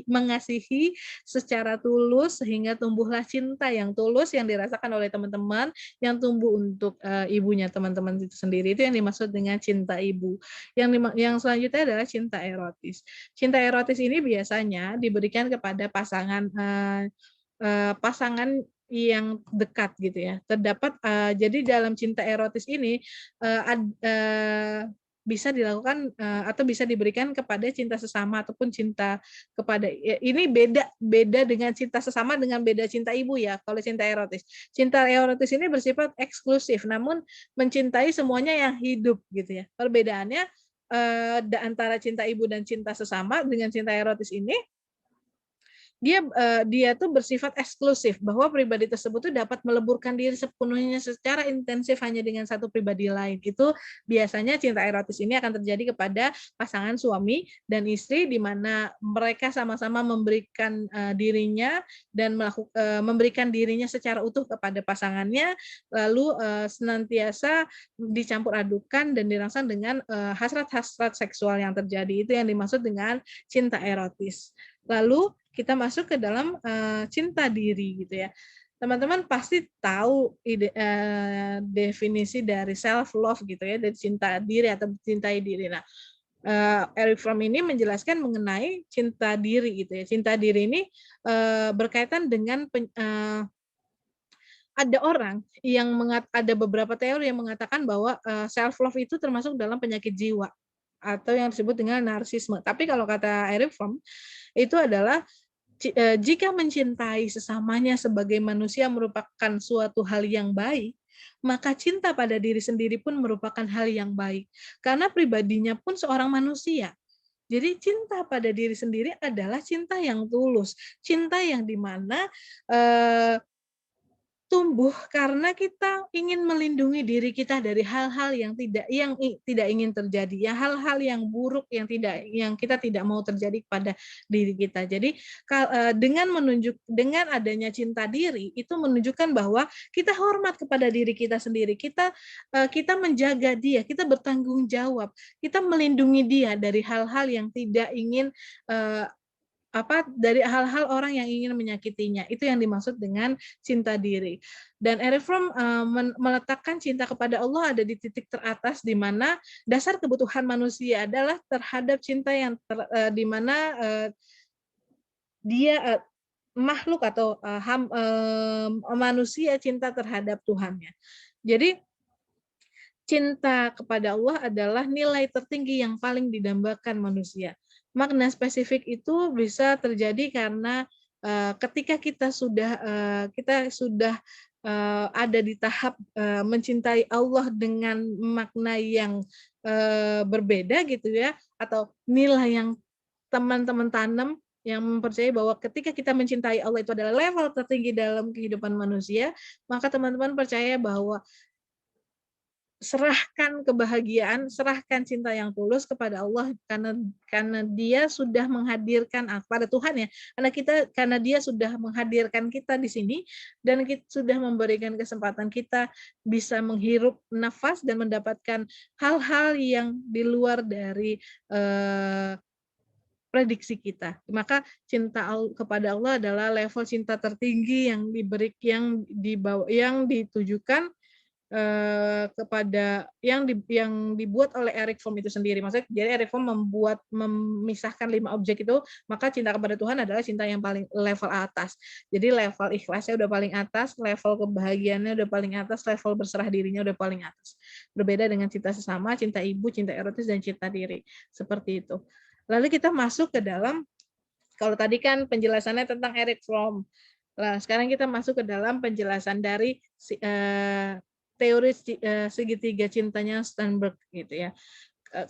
mengasihi secara tulus sehingga tumbuhlah cinta yang tulus yang dirasakan oleh teman-teman yang tumbuh untuk ibunya teman-teman itu sendiri. Itu yang dimaksud dengan cinta ibu. Yang selanjutnya adalah cinta erotis. Cinta erotis ini biasanya diberikan kepada pasangan yang dekat gitu ya. Terdapat jadi dalam cinta erotis ini bisa dilakukan atau bisa diberikan kepada cinta sesama ataupun cinta kepada ini beda dengan cinta sesama dengan beda cinta ibu ya. Kalau cinta erotis ini bersifat eksklusif namun mencintai semuanya yang hidup gitu ya. Perbedaannya antara cinta ibu dan cinta sesama dengan cinta erotis ini dia tuh bersifat eksklusif bahwa pribadi tersebut tuh dapat meleburkan diri sepenuhnya secara intensif hanya dengan satu pribadi lain. Itu biasanya cinta erotis ini akan terjadi kepada pasangan suami dan istri di mana mereka sama-sama memberikan dirinya dan memberikan dirinya secara utuh kepada pasangannya, lalu senantiasa dicampur adukan dan dirangsang dengan hasrat-hasrat seksual yang terjadi. Itu yang dimaksud dengan cinta erotis. Lalu kita masuk ke dalam cinta diri gitu ya. Teman-teman pasti tahu definisi dari self love gitu ya, dari cinta diri atau mencintai diri. Nah, Erich Fromm ini menjelaskan mengenai cinta diri gitu ya. Cinta diri ini berkaitan dengan ada beberapa teori yang mengatakan bahwa self love itu termasuk dalam penyakit jiwa atau yang disebut dengan narsisme. Tapi kalau kata Erich Fromm itu adalah jika mencintai sesamanya sebagai manusia merupakan suatu hal yang baik, maka cinta pada diri sendiri pun merupakan hal yang baik. Karena pribadinya pun seorang manusia. Jadi cinta pada diri sendiri adalah cinta yang tulus, cinta yang dimana tumbuh karena kita ingin melindungi diri kita dari hal-hal yang tidak ingin terjadi, ya hal-hal yang buruk yang kita tidak mau terjadi pada diri kita. Jadi dengan adanya cinta diri itu menunjukkan bahwa kita hormat kepada diri kita sendiri, kita menjaga dia, kita bertanggung jawab, kita melindungi dia dari hal-hal yang tidak ingin dari hal-hal orang yang ingin menyakitinya. Itu yang dimaksud dengan cinta diri. Dan Erich Fromm meletakkan cinta kepada Allah ada di titik teratas, di mana dasar kebutuhan manusia adalah terhadap cinta yang di mana dia makhluk atau manusia cinta terhadap Tuhannya. Jadi cinta kepada Allah adalah nilai tertinggi yang paling didambakan manusia. Makna spesifik itu bisa terjadi karena ketika kita sudah ada di tahap mencintai Allah dengan makna yang berbeda gitu ya, atau nilai yang teman-teman tanam yang mempercayai bahwa ketika kita mencintai Allah itu adalah level tertinggi dalam kehidupan manusia, maka teman-teman percaya bahwa serahkan kebahagiaan, serahkan cinta yang tulus kepada Allah karena Dia sudah menghadirkan pada Tuhan ya, karena Dia sudah menghadirkan kita di sini dan kita sudah memberikan kesempatan kita bisa menghirup nafas dan mendapatkan hal-hal yang di luar dari prediksi kita. Maka cinta kepada Allah adalah level cinta tertinggi yang ditujukan kepada yang dibuat oleh Erich Fromm itu sendiri. Maksudnya jadi Erich Fromm memisahkan 5 objek itu, maka cinta kepada Tuhan adalah cinta yang paling level atas. Jadi level ikhlasnya udah paling atas, level kebahagiaannya udah paling atas, level berserah dirinya udah paling atas. Berbeda dengan cinta sesama, cinta ibu, cinta erotis, dan cinta diri. Seperti itu. Lalu kita masuk ke dalam, kalau tadi kan penjelasannya tentang Erich Fromm. Nah, sekarang kita masuk ke dalam penjelasan dari teori segitiga cintanya Sternberg gitu ya.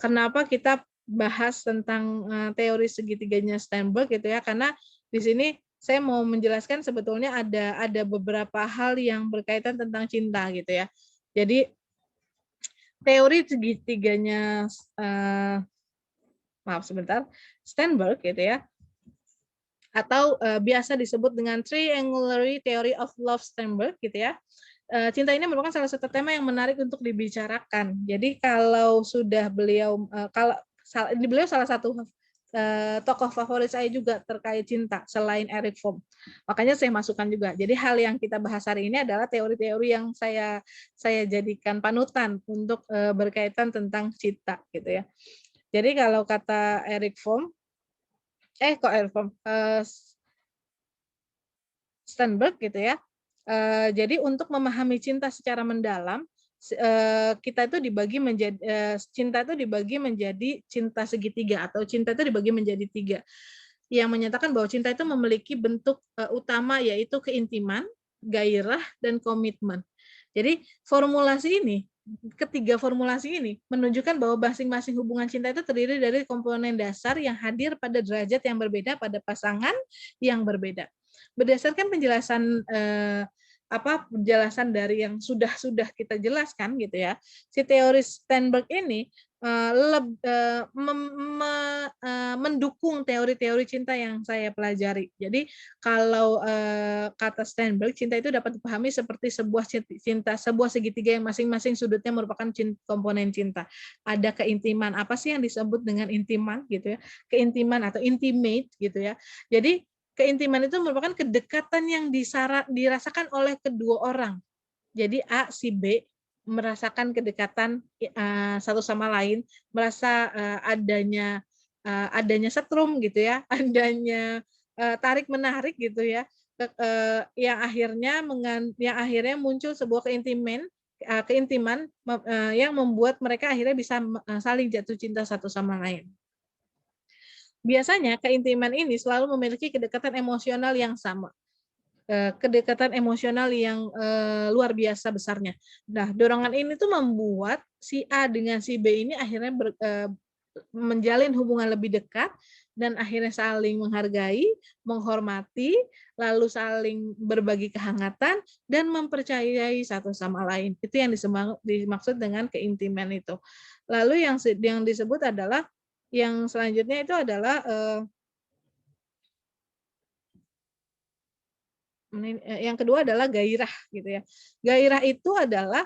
Kenapa kita bahas tentang teori segitiganya Sternberg gitu ya? Karena di sini saya mau menjelaskan sebetulnya ada beberapa hal yang berkaitan tentang cinta gitu ya. Jadi teori segitiganya Sternberg gitu ya, atau biasa disebut dengan triangular theory of love Sternberg gitu ya. Cinta ini merupakan salah satu tema yang menarik untuk dibicarakan. Jadi kalau sudah beliau salah satu tokoh favorit saya juga terkait cinta selain Erich Fromm. Makanya saya masukkan juga. Jadi hal yang kita bahas hari ini adalah teori-teori yang saya jadikan panutan untuk berkaitan tentang cinta gitu ya. Jadi kalau kata Erich Fromm, Sternberg gitu ya. Jadi untuk memahami cinta secara mendalam, kita itu cinta itu dibagi menjadi cinta segitiga, atau cinta itu dibagi menjadi 3, yang menyatakan bahwa cinta itu memiliki bentuk utama yaitu keintiman, gairah, dan komitmen. Jadi ketiga formulasi ini menunjukkan bahwa masing-masing hubungan cinta itu terdiri dari komponen dasar yang hadir pada derajat yang berbeda pada pasangan yang berbeda. Berdasarkan penjelasan penjelasan dari yang sudah kita jelaskan gitu ya, si teori Sternberg ini mendukung teori-teori cinta yang saya pelajari. Jadi kalau kata Sternberg, cinta itu dapat dipahami seperti sebuah segitiga yang masing-masing sudutnya merupakan komponen cinta. Ada keintiman. Apa sih yang disebut dengan intiman gitu ya? Keintiman atau intimate gitu ya. Jadi keintiman itu merupakan kedekatan yang dirasakan oleh kedua orang. Jadi A si B merasakan kedekatan satu sama lain, merasa adanya setrum gitu ya, adanya tarik menarik gitu ya, yang akhirnya muncul sebuah keintiman yang membuat mereka akhirnya bisa saling jatuh cinta satu sama lain. Biasanya keintiman ini selalu memiliki kedekatan emosional yang sama. Kedekatan emosional yang luar biasa besarnya. Nah, dorongan ini tuh membuat si A dengan si B ini akhirnya menjalin hubungan lebih dekat dan akhirnya saling menghargai, menghormati, lalu saling berbagi kehangatan dan mempercayai satu sama lain. Itu yang dimaksud dengan keintiman itu. Lalu yang disebut adalah yang selanjutnya itu adalah yang kedua adalah gairah gitu ya. Gairah itu adalah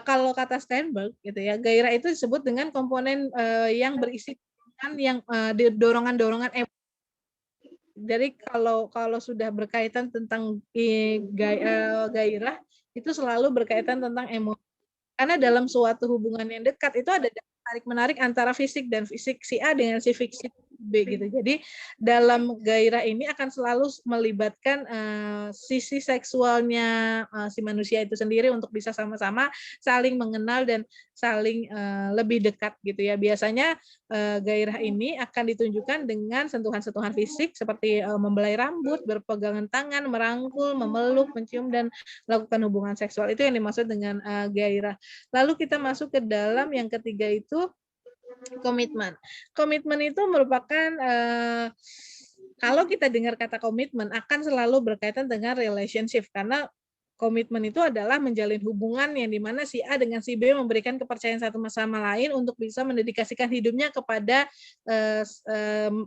kalau kata Sternberg gitu ya, gairah itu disebut dengan komponen yang berisi yang dorongan-dorongan Jadi kalau sudah berkaitan tentang gairah itu selalu berkaitan tentang emosi. Karena dalam suatu hubungan yang dekat itu ada tarik-menarik antara fisik dan fisik si A dengan si fisik B gitu. Jadi dalam gairah ini akan selalu melibatkan sisi seksualnya si manusia itu sendiri untuk bisa sama-sama saling mengenal dan saling lebih dekat gitu ya. Biasanya gairah ini akan ditunjukkan dengan sentuhan-sentuhan fisik seperti membelai rambut, berpegangan tangan, merangkul, memeluk, mencium dan melakukan hubungan seksual. Itu yang dimaksud dengan gairah. Lalu kita masuk ke dalam yang ketiga itu komitmen. Komitmen itu merupakan kalau kita dengar kata komitmen akan selalu berkaitan dengan relationship karena komitmen itu adalah menjalin hubungan yang dimana si A dengan si B memberikan kepercayaan satu sama lain untuk bisa mendedikasikan hidupnya kepada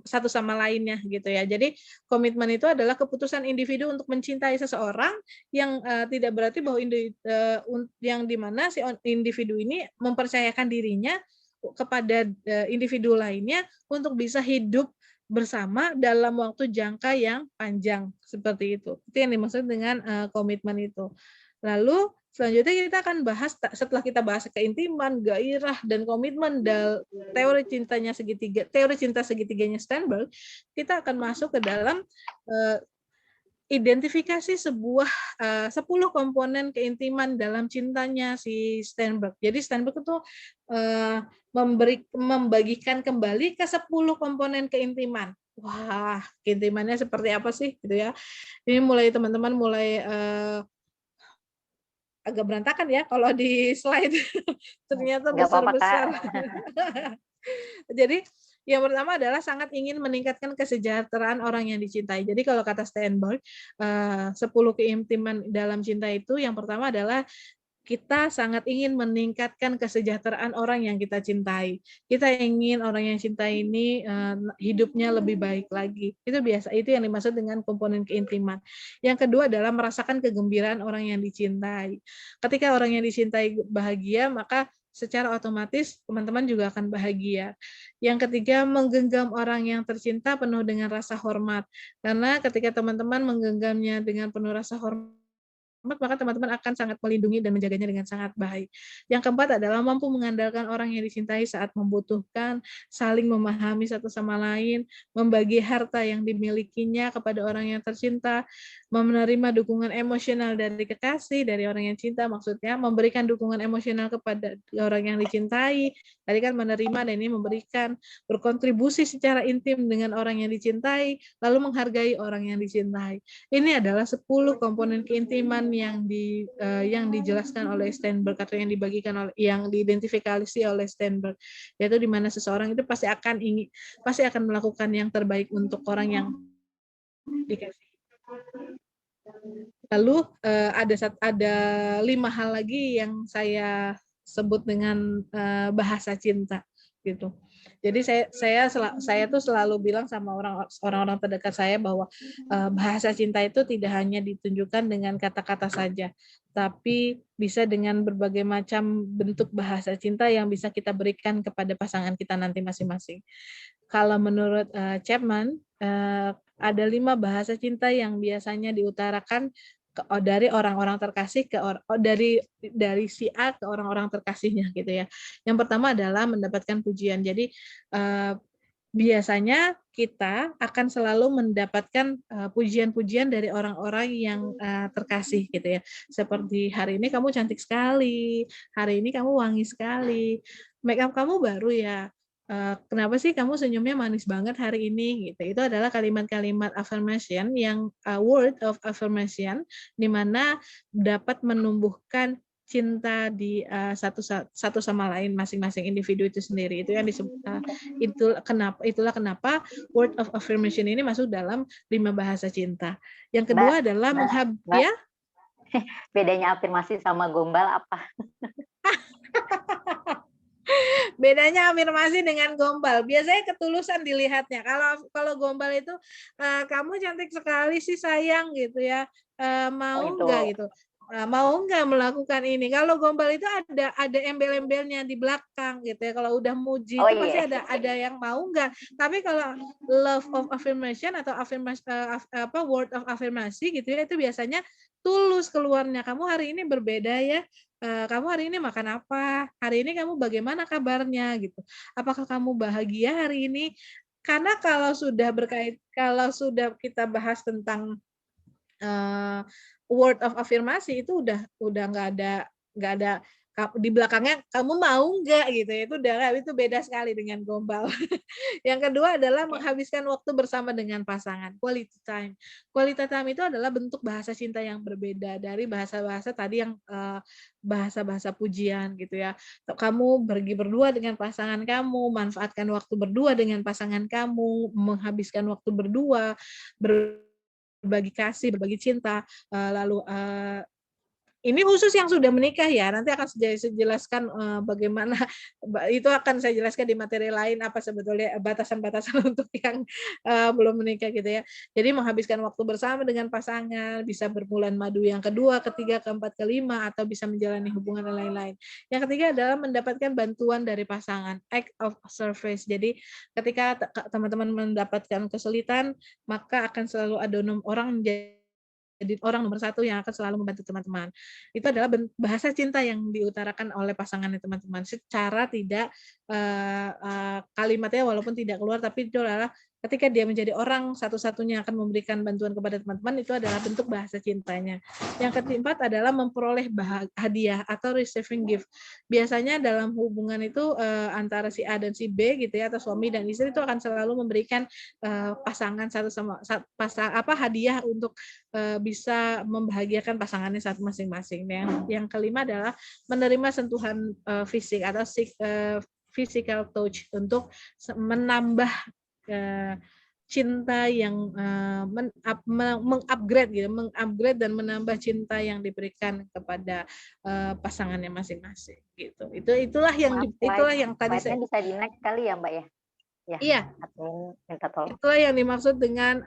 satu sama lainnya gitu ya. Jadi komitmen itu adalah keputusan individu untuk mencintai seseorang yang tidak berarti bahwa yang dimana si individu ini mempercayakan dirinya kepada individu lainnya untuk bisa hidup bersama dalam waktu jangka yang panjang seperti itu. Itu yang dimaksud dengan komitmen itu. Lalu selanjutnya kita akan bahas setelah kita bahas keintiman, gairah dan komitmen teori cinta segitiganya Sternberg, kita akan masuk ke dalam identifikasi sebuah 10 komponen keintiman dalam cintanya si Sternberg. Jadi Sternberg itu membagikan kembali ke 10 komponen keintiman. Wah, keintimannya seperti apa sih gitu ya. Ini teman-teman mulai agak berantakan ya kalau di slide. Ternyata besar-besar. Jadi yang pertama adalah sangat ingin meningkatkan kesejahteraan orang yang dicintai. Jadi kalau kata Sternberg, 10 keintiman dalam cinta itu yang pertama adalah kita sangat ingin meningkatkan kesejahteraan orang yang kita cintai. Kita ingin orang yang cintai ini hidupnya lebih baik lagi. Itu yang dimaksud dengan komponen keintiman. Yang kedua adalah merasakan kegembiraan orang yang dicintai. Ketika orang yang dicintai bahagia, maka secara otomatis teman-teman juga akan bahagia. Yang ketiga, menggenggam orang yang tercinta penuh dengan rasa hormat. Karena ketika teman-teman menggenggamnya dengan penuh rasa hormat, maka teman-teman akan sangat melindungi dan menjaganya dengan sangat baik. Yang keempat adalah mampu mengandalkan orang yang dicintai saat membutuhkan, saling memahami satu sama lain, membagi harta yang dimilikinya kepada orang yang tercinta, menerima dukungan emosional dari kekasih, dari orang yang cinta, maksudnya memberikan dukungan emosional kepada orang yang dicintai. Tadi kan menerima dan ini memberikan, berkontribusi secara intim dengan orang yang dicintai, lalu menghargai orang yang dicintai. Ini adalah 10 komponen keintiman yang dijelaskan oleh Sternberg atau yang diidentifikasi oleh Sternberg, yaitu di mana seseorang itu pasti akan melakukan yang terbaik untuk orang yang dikasih. Lalu ada 5 hal lagi yang saya sebut dengan bahasa cinta gitu. Jadi saya tuh selalu bilang sama orang-orang terdekat saya bahwa bahasa cinta itu tidak hanya ditunjukkan dengan kata-kata saja, tapi bisa dengan berbagai macam bentuk bahasa cinta yang bisa kita berikan kepada pasangan kita nanti masing-masing. Kalau menurut Chapman, ada 5 bahasa cinta yang biasanya diutarakan dari orang-orang terkasih dari si A ke orang-orang terkasihnya gitu ya. Yang pertama adalah mendapatkan pujian. Jadi biasanya kita akan selalu mendapatkan pujian-pujian dari orang-orang yang terkasih gitu ya. Seperti hari ini kamu cantik sekali, hari ini kamu wangi sekali, make up kamu baru ya. Kenapa sih kamu senyumnya manis banget hari ini gitu. Itu adalah kalimat-kalimat affirmation yang word of affirmation di mana dapat menumbuhkan cinta di satu sama lain masing-masing individu itu sendiri. Itu yang disebut itulah kenapa word of affirmation ini masuk dalam 5 bahasa cinta. Yang kedua adalah ya. Bedanya afirmasi sama gombal apa? Bedanya afirmasi dengan gombal. Biasanya ketulusan dilihatnya. Kalau gombal itu kamu cantik sekali sih sayang gitu ya. Mau enggak gitu. mau nggak melakukan ini? Kalau gombal itu ada embel-embelnya di belakang gitu ya. Kalau udah muji Oh itu pasti iya. ada yang mau nggak. Tapi kalau love of affirmation atau afirmasi word of affirmasi gitu ya, itu biasanya tulus keluarnya. Kamu hari ini berbeda ya. Kamu hari ini makan apa? Hari ini kamu bagaimana kabarnya gitu. Apakah kamu bahagia hari ini? Karena kalau sudah kita bahas tentang word of affirmasi itu udah nggak ada di belakangnya kamu mau nggak gitu ya, itu beda sekali dengan gombal. Yang kedua adalah menghabiskan waktu bersama dengan pasangan, quality time. Quality time itu adalah bentuk bahasa cinta yang berbeda dari bahasa-bahasa tadi yang bahasa-bahasa pujian gitu ya. Kamu pergi berdua dengan pasangan kamu, manfaatkan waktu berdua dengan pasangan kamu, menghabiskan waktu berdua, berbagi kasih, berbagi cinta, lalu ini khusus yang sudah menikah ya, nanti akan saya jelaskan bagaimana, itu akan saya jelaskan di materi lain apa sebetulnya batasan-batasan untuk yang belum menikah gitu ya. Jadi menghabiskan waktu bersama dengan pasangan, bisa berbulan madu yang kedua, ketiga, keempat, kelima, atau bisa menjalani hubungan dan lain-lain. Yang ketiga adalah mendapatkan bantuan dari pasangan, act of service. Jadi ketika teman-teman mendapatkan kesulitan, maka akan selalu ada orang jadi orang nomor satu yang akan selalu membantu teman-teman. Itu adalah bahasa cinta yang diutarakan oleh pasangannya teman-teman. Secara tidak kalimatnya walaupun tidak keluar, tapi itu adalah ketika dia menjadi orang satu-satunya akan memberikan bantuan kepada teman-teman, itu adalah bentuk bahasa cintanya. Yang keempat adalah memperoleh hadiah atau receiving gift. Biasanya dalam hubungan itu antara si A dan si B gitu ya, atau suami dan istri itu akan selalu memberikan pasangan satu sama hadiah untuk bisa membahagiakan pasangannya saat masing-masing. Yang kelima adalah menerima sentuhan fisik atau physical touch untuk menambah cinta yang mengupgrade dan menambah cinta yang diberikan kepada pasangannya masing-masing gitu. Itulah yang tadi saya bisa di next kali ya Mbak ya. Ya. Iya. Minta tolong. Itulah yang dimaksud dengan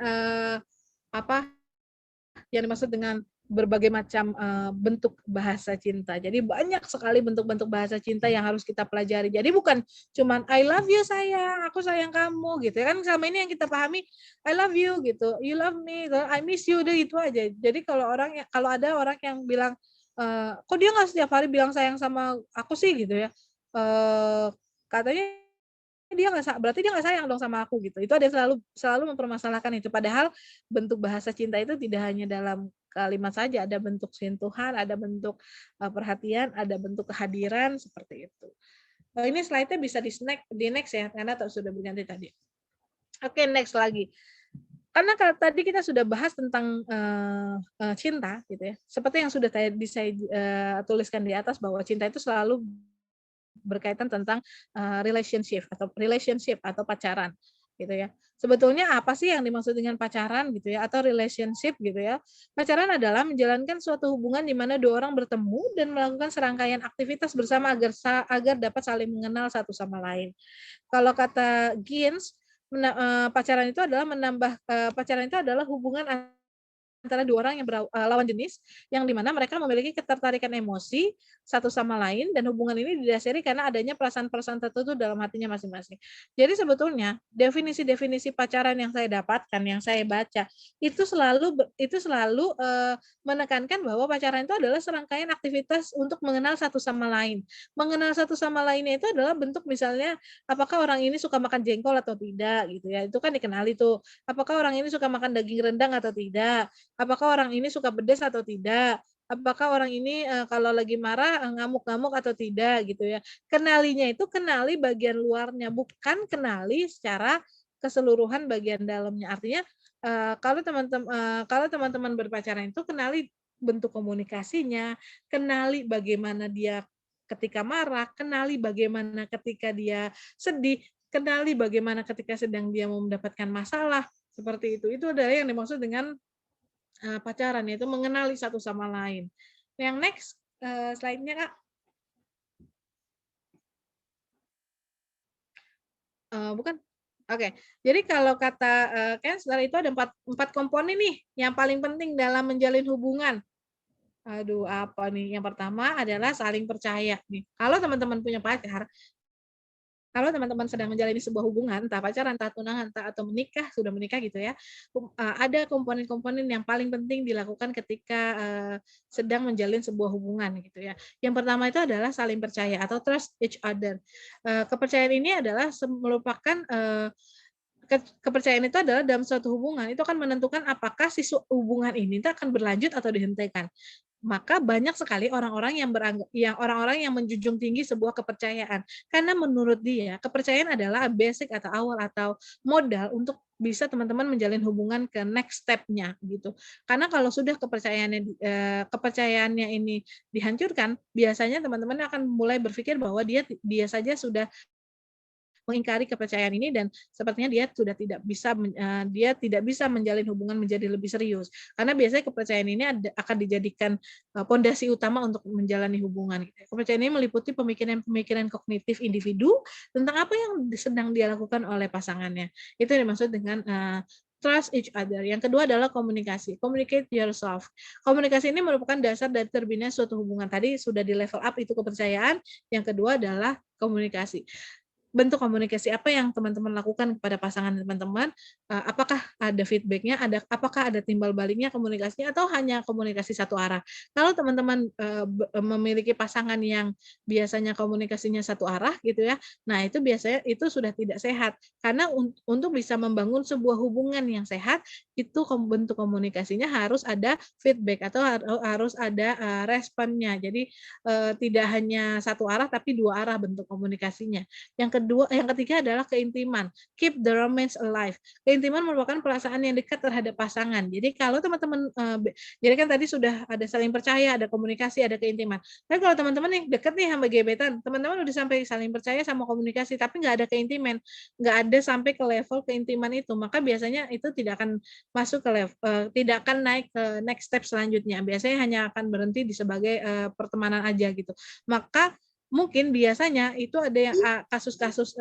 yang dimaksud dengan berbagai macam bentuk bahasa cinta. Jadi banyak sekali bentuk-bentuk bahasa cinta yang harus kita pelajari. Jadi bukan cuman I love you sayang, aku sayang kamu gitu kan. Sama ini yang kita pahami I love you gitu, you love me, I miss you, udah itu aja. Jadi kalau ada orang yang bilang kok dia nggak setiap hari bilang sayang sama aku sih gitu ya. Katanya berarti dia nggak sayang dong sama aku gitu. Itu ada selalu mempermasalahkan itu. Padahal bentuk bahasa cinta itu tidak hanya dalam kalimat saja, ada bentuk sentuhan, ada bentuk perhatian, ada bentuk kehadiran seperti itu. Ini slide-nya bisa di next ya, karena sudah berganti tadi. Oke, next lagi. Karena tadi kita sudah bahas tentang cinta gitu ya. Seperti yang sudah saya tuliskan di atas bahwa cinta itu selalu berkaitan tentang relationship atau pacaran gitu ya. Sebetulnya apa sih yang dimaksud dengan pacaran gitu ya atau relationship gitu ya? Pacaran adalah menjalankan suatu hubungan di mana dua orang bertemu dan melakukan serangkaian aktivitas bersama agar dapat saling mengenal satu sama lain. Kalau kata Gins, pacaran itu adalah hubungan antara dua orang yang lawan jenis yang dimana mereka memiliki ketertarikan emosi satu sama lain dan hubungan ini didasari karena adanya perasaan-perasaan tertentu dalam hatinya masing-masing. Jadi sebetulnya definisi-definisi pacaran yang saya dapatkan, yang saya baca itu selalu menekankan bahwa pacaran itu adalah serangkaian aktivitas untuk mengenal satu sama lain. Mengenal satu sama lainnya itu adalah bentuk misalnya apakah orang ini suka makan jengkol atau tidak gitu ya. Itu kan dikenali tuh. Apakah orang ini suka makan daging rendang atau tidak? Apakah orang ini suka pedas atau tidak? Apakah orang ini kalau lagi marah ngamuk-ngamuk atau tidak gitu ya. Kenalinya itu kenali bagian luarnya, bukan kenali secara keseluruhan bagian dalamnya. Artinya kalau teman-teman berpacaran itu kenali bentuk komunikasinya, kenali bagaimana dia ketika marah, kenali bagaimana ketika dia sedih, kenali bagaimana ketika sedang dia mau mendapatkan masalah, seperti itu. Itu adalah yang dimaksud dengan pacaran, yaitu mengenali satu sama lain. Yang next slide-nya Kak. Bukan. Oke. Jadi kalau kata Kensler itu ada empat komponen nih yang paling penting dalam menjalin hubungan. Aduh, apa nih? Yang pertama adalah saling percaya nih. Kalau teman-teman punya pacar, kalau teman-teman sedang menjalani sebuah hubungan, entah pacaran, entah tunangan, entah atau menikah, sudah menikah gitu ya, ada komponen-komponen yang paling penting dilakukan ketika sedang menjalin sebuah hubungan gitu ya. Yang pertama itu adalah saling percaya atau trust each other. Kepercayaan ini adalah merupakan kepercayaan itu adalah dalam suatu hubungan itu akan menentukan apakah si hubungan ini itu akan berlanjut atau dihentikan. Maka banyak sekali orang-orang orang-orang yang menjunjung tinggi sebuah kepercayaan. Karena menurut dia, kepercayaan adalah basic atau awal atau modal untuk bisa teman-teman menjalin hubungan ke next step-nya gitu. Karena kalau sudah kepercayaannya ini dihancurkan, biasanya teman-teman akan mulai berpikir bahwa dia saja sudah mengingkari kepercayaan ini dan sepertinya dia tidak bisa menjalin hubungan menjadi lebih serius. Karena biasanya kepercayaan ini akan dijadikan pondasi utama untuk menjalani hubungan. Kepercayaan ini meliputi pemikiran-pemikiran kognitif individu tentang apa yang sedang dia lakukan oleh pasangannya. Itu yang dimaksud dengan trust each other. Yang kedua adalah komunikasi. Communicate yourself. Komunikasi ini merupakan dasar dari terbitnya suatu hubungan. Tadi sudah di level up itu kepercayaan. Yang kedua adalah komunikasi. Bentuk komunikasi apa yang teman-teman lakukan kepada pasangan teman-teman, apakah ada feedback-nya, apakah ada timbal baliknya komunikasinya atau hanya komunikasi satu arah. Kalau teman-teman memiliki pasangan yang biasanya komunikasinya satu arah gitu ya, nah itu biasanya itu sudah tidak sehat. Karena untuk bisa membangun sebuah hubungan yang sehat, itu bentuk komunikasinya harus ada feedback atau harus ada responnya. Jadi tidak hanya satu arah tapi dua arah bentuk komunikasinya. Yang ketiga adalah keintiman. Keep the romance alive. Keintiman merupakan perasaan yang dekat terhadap pasangan. Jadi kalau teman-teman, jadi kan tadi sudah ada saling percaya, ada komunikasi, ada keintiman. Tapi kalau teman-teman nih dekat nih sama gebetan, teman-teman udah sampai saling percaya sama komunikasi, tapi nggak ada keintiman, nggak ada sampai ke level keintiman itu, maka biasanya itu tidak akan masuk ke level, tidak akan naik ke next step selanjutnya. Biasanya hanya akan berhenti di sebagai pertemanan aja gitu. Maka mungkin biasanya itu ada yang kasus-kasus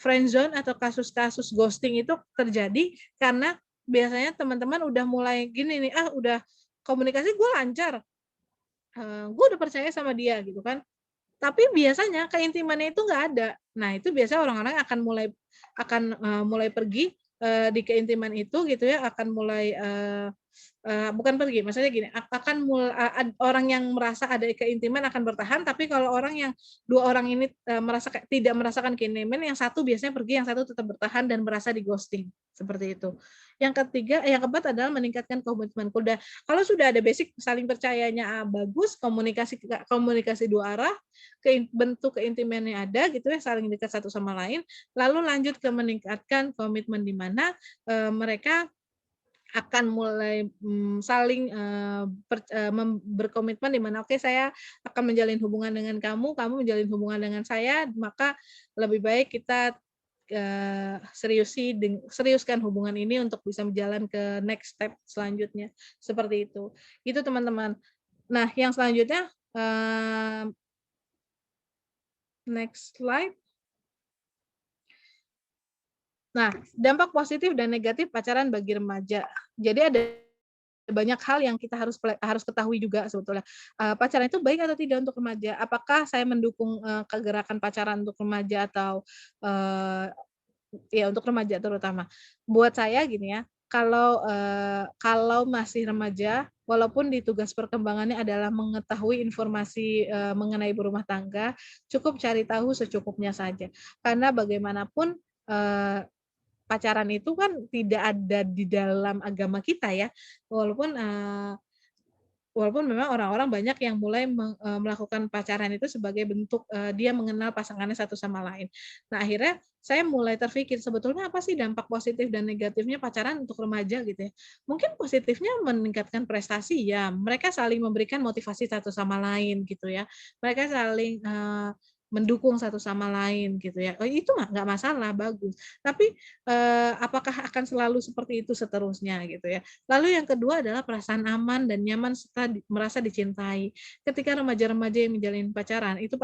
friendzone atau kasus-kasus ghosting itu terjadi karena biasanya teman-teman udah mulai gini nih, udah komunikasi gue lancar, gue udah percaya sama dia gitu kan. Tapi biasanya keintimannya itu nggak ada. Nah itu biasanya orang-orang akan mulai pergi di keintiman itu gitu ya, akan mulai bukan pergi, maksudnya gini, orang yang merasa ada keintiman akan bertahan, tapi kalau orang yang dua orang ini tidak merasakan keintiman, yang satu biasanya pergi, yang satu tetap bertahan dan merasa di-ghosting, seperti itu. Yang keempat adalah meningkatkan komitmen. Kalau sudah ada basic saling percayanya bagus, komunikasi dua arah, bentuk keintimannya ada gitu ya, saling dekat satu sama lain, lalu lanjut ke meningkatkan komitmen di mana mereka akan mulai saling berkomitmen di mana oke saya akan menjalin hubungan dengan kamu, kamu menjalin hubungan dengan saya, maka lebih baik kita seriuskan hubungan ini untuk bisa berjalan ke next step selanjutnya, seperti itu. Itu teman-teman. Nah, yang selanjutnya next slide. Nah, dampak positif dan negatif pacaran bagi remaja. Jadi ada banyak hal yang kita harus ketahui juga sebetulnya. Pacaran itu baik atau tidak untuk remaja? Apakah saya mendukung kegerakan pacaran untuk remaja atau ya untuk remaja terutama. Buat saya gini ya, kalau masih remaja, walaupun di tugas perkembangannya adalah mengetahui informasi mengenai berumah tangga, cukup cari tahu secukupnya saja. Karena bagaimanapun pacaran itu kan tidak ada di dalam agama kita ya, walaupun memang orang-orang banyak yang mulai melakukan pacaran itu sebagai bentuk dia mengenal pasangannya satu sama lain. Nah akhirnya saya mulai terpikir sebetulnya apa sih dampak positif dan negatifnya pacaran untuk remaja gitu ya. Mungkin positifnya meningkatkan prestasi ya, mereka saling memberikan motivasi satu sama lain gitu ya. Mereka saling mendukung satu sama lain gitu ya. Itu nggak masalah, bagus. Tapi apakah akan selalu seperti itu seterusnya gitu ya. Lalu yang kedua adalah perasaan aman dan nyaman serta merasa dicintai. Ketika remaja-remaja yang menjalin pacaran itu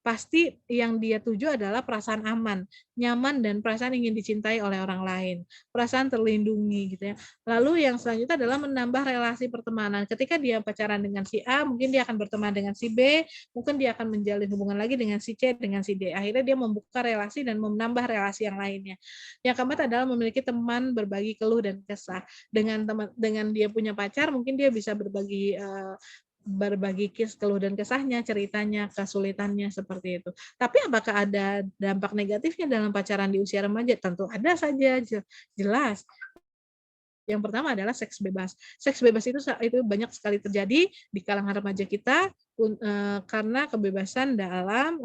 pasti yang dia tuju adalah perasaan aman, nyaman dan perasaan ingin dicintai oleh orang lain, perasaan terlindungi gitu ya. Lalu yang selanjutnya adalah menambah relasi pertemanan. Ketika dia pacaran dengan si A, mungkin dia akan berteman dengan si B, mungkin dia akan menjalin hubungan lagi dengan si C, dengan si D. Akhirnya dia membuka relasi dan menambah relasi yang lainnya. Yang keempat adalah memiliki teman berbagi keluh dan kesah. Dengan dia punya pacar, mungkin dia bisa berbagi keluh dan kesahnya, ceritanya, kesulitannya seperti itu. Tapi apakah ada dampak negatifnya dalam pacaran di usia remaja? Tentu ada saja, jelas. Yang pertama adalah seks bebas. Seks bebas itu banyak sekali terjadi di kalangan remaja kita karena kebebasan dalam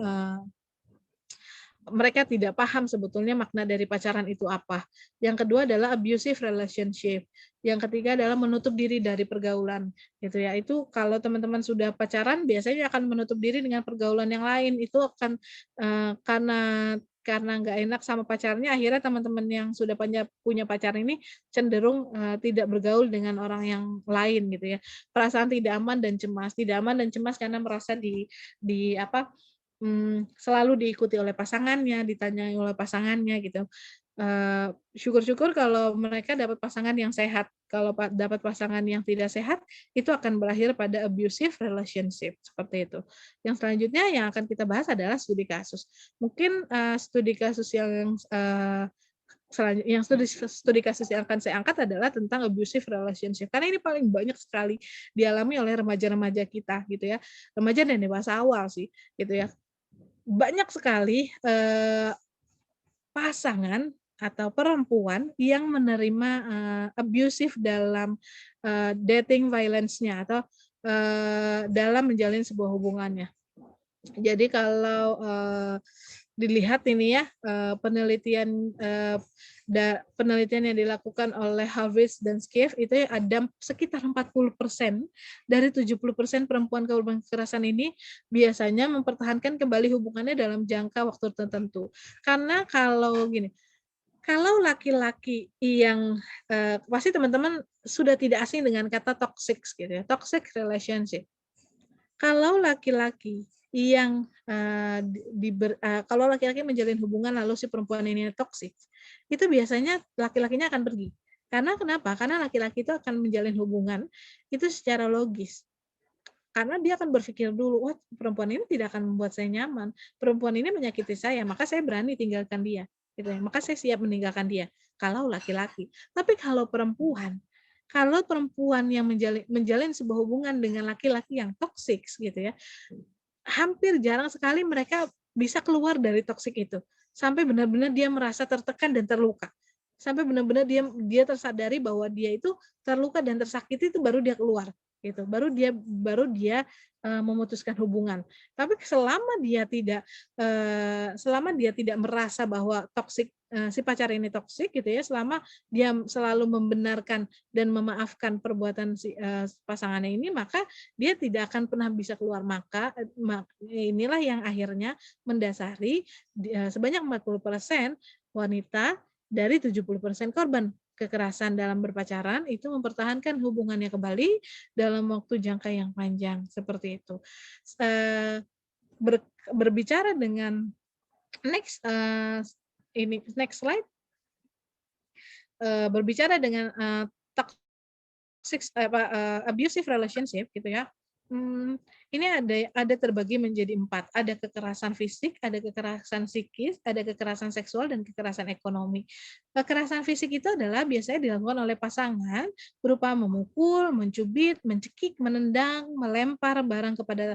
mereka tidak paham sebetulnya makna dari pacaran itu apa. Yang kedua adalah abusive relationship. Yang ketiga adalah menutup diri dari pergaulan. Gitu ya. Itu kalau teman-teman sudah pacaran biasanya akan menutup diri dengan pergaulan yang lain. Itu akan karena nggak enak sama pacarnya, akhirnya teman-teman yang sudah punya pacar ini cenderung tidak bergaul dengan orang yang lain gitu ya. Perasaan tidak aman dan cemas karena merasa selalu diikuti oleh pasangannya, ditanyai oleh pasangannya gitu. Syukur-syukur kalau mereka dapat pasangan yang sehat. Kalau dapat pasangan yang tidak sehat, itu akan berakhir pada abusive relationship seperti itu. Yang selanjutnya yang akan kita bahas adalah studi kasus. Mungkin studi kasus studi kasus yang akan saya angkat adalah tentang abusive relationship. Karena ini paling banyak sekali dialami oleh remaja-remaja kita gitu ya. Remaja dan dewasa awal sih gitu ya. Banyak sekali pasangan atau perempuan yang menerima abusive dalam dating violence-nya atau dalam menjalin sebuah hubungannya. Jadi kalau dilihat ini ya penelitian yang dilakukan oleh Harvest dan Schiff itu ada sekitar 40% dari 70% perempuan korban kekerasan ini biasanya mempertahankan kembali hubungannya dalam jangka waktu tertentu. Karena kalau laki-laki yang pasti teman-teman sudah tidak asing dengan kata toxic gitu ya, toxic relationship. Kalau laki-laki yang kalau laki-laki menjalin hubungan lalu si perempuan ini toksik, itu biasanya laki-lakinya akan pergi. Karena kenapa? Karena laki-laki itu akan menjalin hubungan itu secara logis. Karena dia akan berpikir dulu, wah perempuan ini tidak akan membuat saya nyaman, perempuan ini menyakiti saya, maka saya berani tinggalkan dia. Gitu ya. Maka saya siap meninggalkan dia. Kalau laki-laki. Tapi kalau perempuan yang menjalin sebuah hubungan dengan laki-laki yang toksik gitu ya, hampir jarang sekali mereka bisa keluar dari toksik itu. Sampai benar-benar dia merasa tertekan dan terluka. Sampai benar-benar dia tersadari bahwa dia itu terluka dan tersakiti itu baru dia keluar gitu. Baru dia memutuskan hubungan. Tapi selama dia tidak merasa bahwa toksik si pacar ini toksik gitu ya, selama dia selalu membenarkan dan memaafkan perbuatan si pasangannya ini, maka dia tidak akan pernah bisa keluar. Maka inilah yang akhirnya mendasari sebanyak 40% wanita dari 70% korban kekerasan dalam berpacaran itu mempertahankan hubungannya kembali dalam waktu jangka yang panjang seperti itu. Berbicara dengan next slide, berbicara dengan toxic abusive relationship gitu ya. Ini ada terbagi menjadi 4. Ada kekerasan fisik, ada kekerasan psikis, ada kekerasan seksual, dan kekerasan ekonomi. Kekerasan fisik itu adalah biasanya dilakukan oleh pasangan berupa memukul, mencubit, mencekik, menendang, melempar barang kepada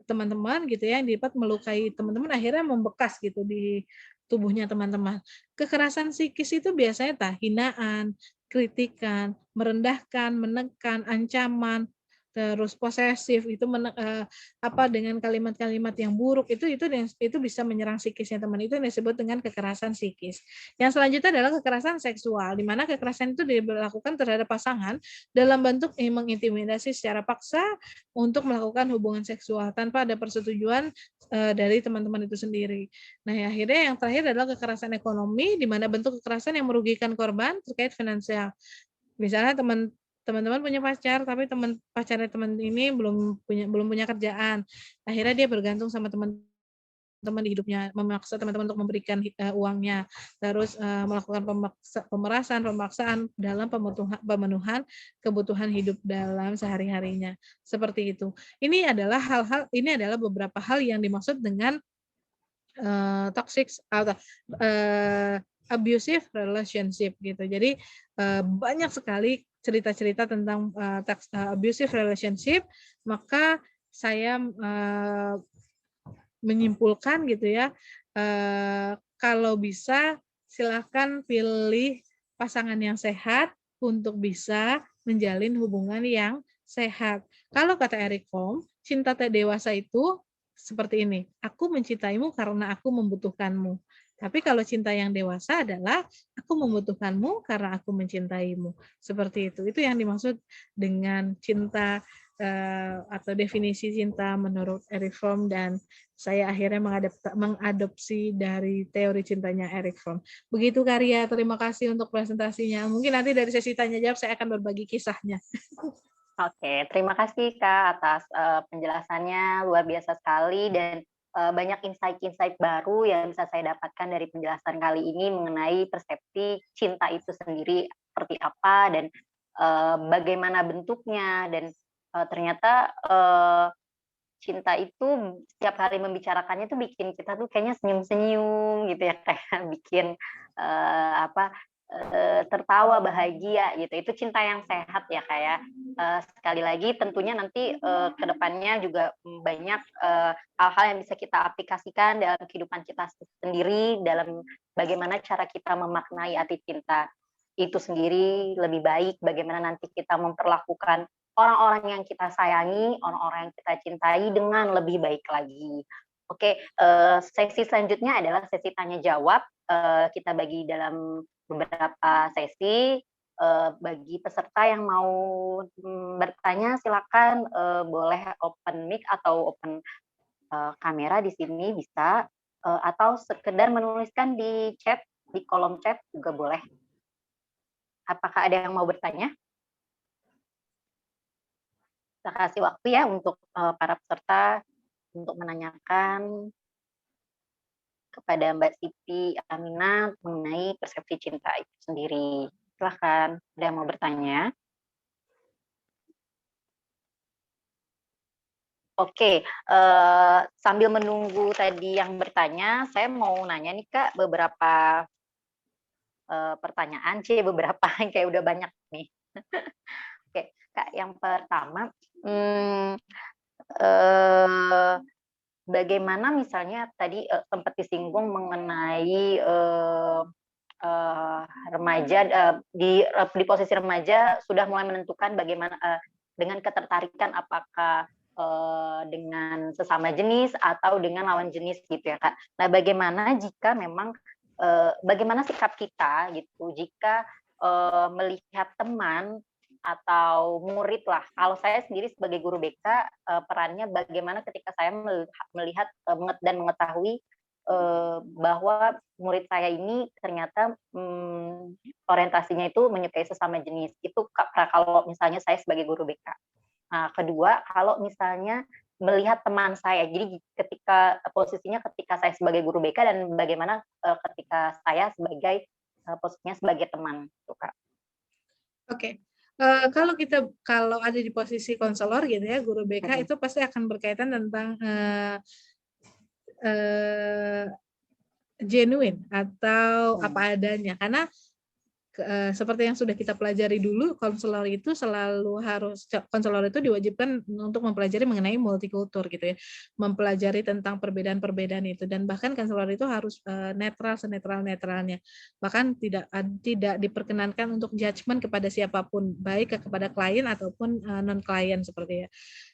teman-teman gitu ya, yang dapat melukai teman-teman, akhirnya membekas gitu di tubuhnya teman-teman. Kekerasan psikis itu biasanya hinaan, kritikan, merendahkan, menekan, ancaman, terus posesif, itu dengan kalimat-kalimat yang buruk, itu bisa menyerang psikisnya teman. Itu yang disebut dengan kekerasan psikis. Yang selanjutnya adalah kekerasan seksual, di mana kekerasan itu dilakukan terhadap pasangan dalam bentuk mengintimidasi secara paksa untuk melakukan hubungan seksual tanpa ada persetujuan dari teman-teman itu sendiri. Nah, akhirnya yang terakhir adalah kekerasan ekonomi, di mana bentuk kekerasan yang merugikan korban terkait finansial. Misalnya teman-teman punya pacar, tapi pacarnya teman ini belum punya kerjaan. Akhirnya dia bergantung sama teman di hidupnya, memaksa teman-teman untuk memberikan uangnya, terus melakukan pemaksaan dalam pemenuhan kebutuhan hidup dalam sehari-harinya. Seperti itu. Ini adalah beberapa hal yang dimaksud dengan toxic atau abusive relationship gitu. Jadi banyak sekali cerita-cerita tentang abusive relationship, maka saya menyimpulkan gitu ya, kalau bisa silakan pilih pasangan yang sehat untuk bisa menjalin hubungan yang sehat. Kalau kata Erich Fromm, cinta dewasa itu seperti ini, aku mencintaimu karena aku membutuhkanmu. Tapi kalau cinta yang dewasa adalah aku membutuhkanmu karena aku mencintaimu. Seperti itu. Itu yang dimaksud dengan cinta atau definisi cinta menurut Erich Fromm, dan saya akhirnya mengadopsi dari teori cintanya Erich Fromm. Begitu Karya, terima kasih untuk presentasinya. Mungkin nanti dari sesi tanya jawab saya akan berbagi kisahnya. Oke, terima kasih Kak atas penjelasannya, luar biasa sekali, dan banyak insight-insight baru yang bisa saya dapatkan dari penjelasan kali ini mengenai persepsi cinta itu sendiri seperti apa, dan bagaimana bentuknya, dan ternyata cinta itu setiap hari membicarakannya tuh bikin kita tuh kayaknya senyum-senyum gitu ya, kayak bikin tertawa bahagia gitu. Itu cinta yang sehat ya, kayak sekali lagi tentunya nanti ke depannya juga banyak hal-hal yang bisa kita aplikasikan dalam kehidupan kita sendiri, dalam bagaimana cara kita memaknai arti cinta itu sendiri lebih baik, bagaimana nanti kita memperlakukan orang-orang yang kita sayangi, orang-orang yang kita cintai dengan lebih baik lagi. Oke, sesi selanjutnya adalah sesi tanya jawab. Kita bagi dalam beberapa sesi. Bagi peserta yang mau bertanya, silakan boleh open mic atau open kamera di sini bisa, atau sekedar menuliskan di chat, di kolom chat juga boleh. Apakah ada yang mau bertanya? Saya kasih waktu ya untuk para peserta untuk menanyakan kepada Mbak Siti Aminah mengenai persepsi cinta itu sendiri. Silahkan, ada yang mau bertanya? Oke, sambil menunggu tadi yang bertanya, saya mau nanya nih Kak, beberapa pertanyaan, beberapa kayak udah banyak nih. Oke, Kak, yang pertama, bagaimana misalnya tadi sempat disinggung mengenai remaja di posisi remaja sudah mulai menentukan bagaimana dengan ketertarikan, apakah dengan sesama jenis atau dengan lawan jenis gitu ya Kak. Nah, bagaimana jika memang bagaimana sikap kita gitu jika melihat teman atau murid lah. Kalau saya sendiri sebagai guru BK, perannya bagaimana ketika saya melihat dan mengetahui bahwa murid saya ini ternyata orientasinya itu menyukai sesama jenis. Itu kalau misalnya saya sebagai guru BK. Nah, kedua, kalau misalnya melihat teman saya, jadi posisinya ketika saya sebagai guru BK dan bagaimana ketika saya sebagai posisinya sebagai teman, gitu Kak. Oke. Kalau ada di posisi konselor gitu ya, guru BK itu pasti akan berkaitan tentang genuine atau apa adanya, karena seperti yang sudah kita pelajari dulu, konselor itu diwajibkan untuk mempelajari mengenai multikultur gitu ya, mempelajari tentang perbedaan-perbedaan itu, dan bahkan konselor itu harus netral senetral-netralnya, bahkan tidak diperkenankan untuk judgement kepada siapapun, baik kepada klien ataupun non klien seperti ya.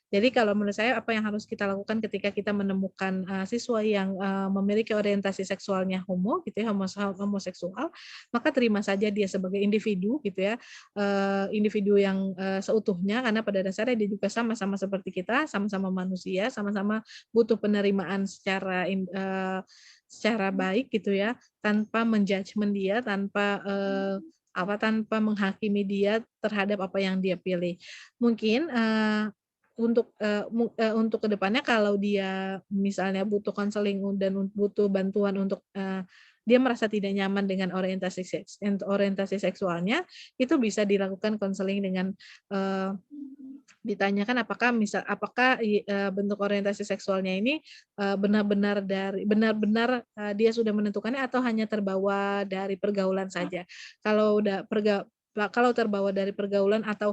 Jadi kalau menurut saya apa yang harus kita lakukan ketika kita menemukan siswa yang memiliki orientasi seksualnya homo gitu ya, homoseksual, maka terima saja dia sebagai individu gitu ya, individu yang seutuhnya, karena pada dasarnya dia juga sama-sama seperti kita, sama-sama manusia, sama-sama butuh penerimaan secara baik gitu ya, tanpa menjudgment dia, tanpa menghakimi dia terhadap apa yang dia pilih. Mungkin untuk kedepannya kalau dia misalnya butuh konseling dan butuh bantuan untuk dia merasa tidak nyaman dengan orientasi seksualnya, itu bisa dilakukan konseling dengan ditanyakan apakah bentuk orientasi seksualnya ini benar-benar dia sudah menentukannya atau hanya terbawa dari pergaulan saja. Kalau terbawa dari pergaulan atau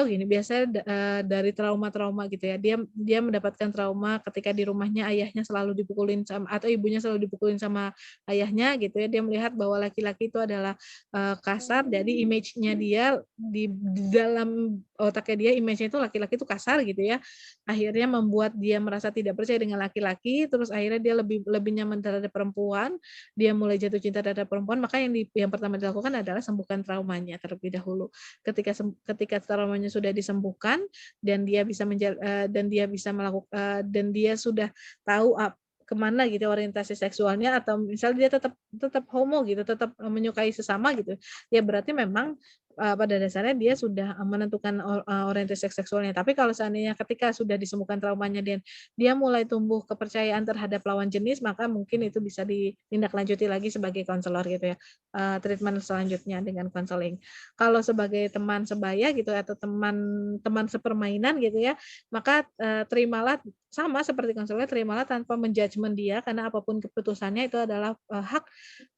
gini, biasanya dari trauma-trauma gitu ya, dia mendapatkan trauma ketika di rumahnya ayahnya selalu dipukulin atau ibunya selalu dipukulin sama ayahnya gitu ya, dia melihat bahwa laki-laki itu adalah kasar, jadi image-nya dia di dalam otaknya dia, image-nya itu laki-laki itu kasar gitu ya, akhirnya membuat dia merasa tidak percaya dengan laki-laki, terus akhirnya dia lebih nyaman terhadap perempuan, dia mulai jatuh cinta terhadap perempuan, maka yang pertama dilakukan adalah sembuhkan traumanya terlebih dahulu. Ketika traumanya sudah disembuhkan dan dia bisa melakukan dan dia sudah tahu kemana gitu orientasi seksualnya, atau misalnya dia tetap homo gitu, tetap menyukai sesama gitu, ya berarti memang pada dasarnya dia sudah menentukan orientasi seksualnya. Tapi kalau seandainya ketika sudah disembuhkan traumanya dan dia mulai tumbuh kepercayaan terhadap lawan jenis, maka mungkin itu bisa ditindaklanjuti lagi sebagai konselor gitu ya, treatment selanjutnya dengan konseling. Kalau sebagai teman sebaya gitu atau teman sepermainan gitu ya, maka terimalah sama seperti konselor, terimalah tanpa menjudgment dia, karena apapun keputusannya itu adalah hak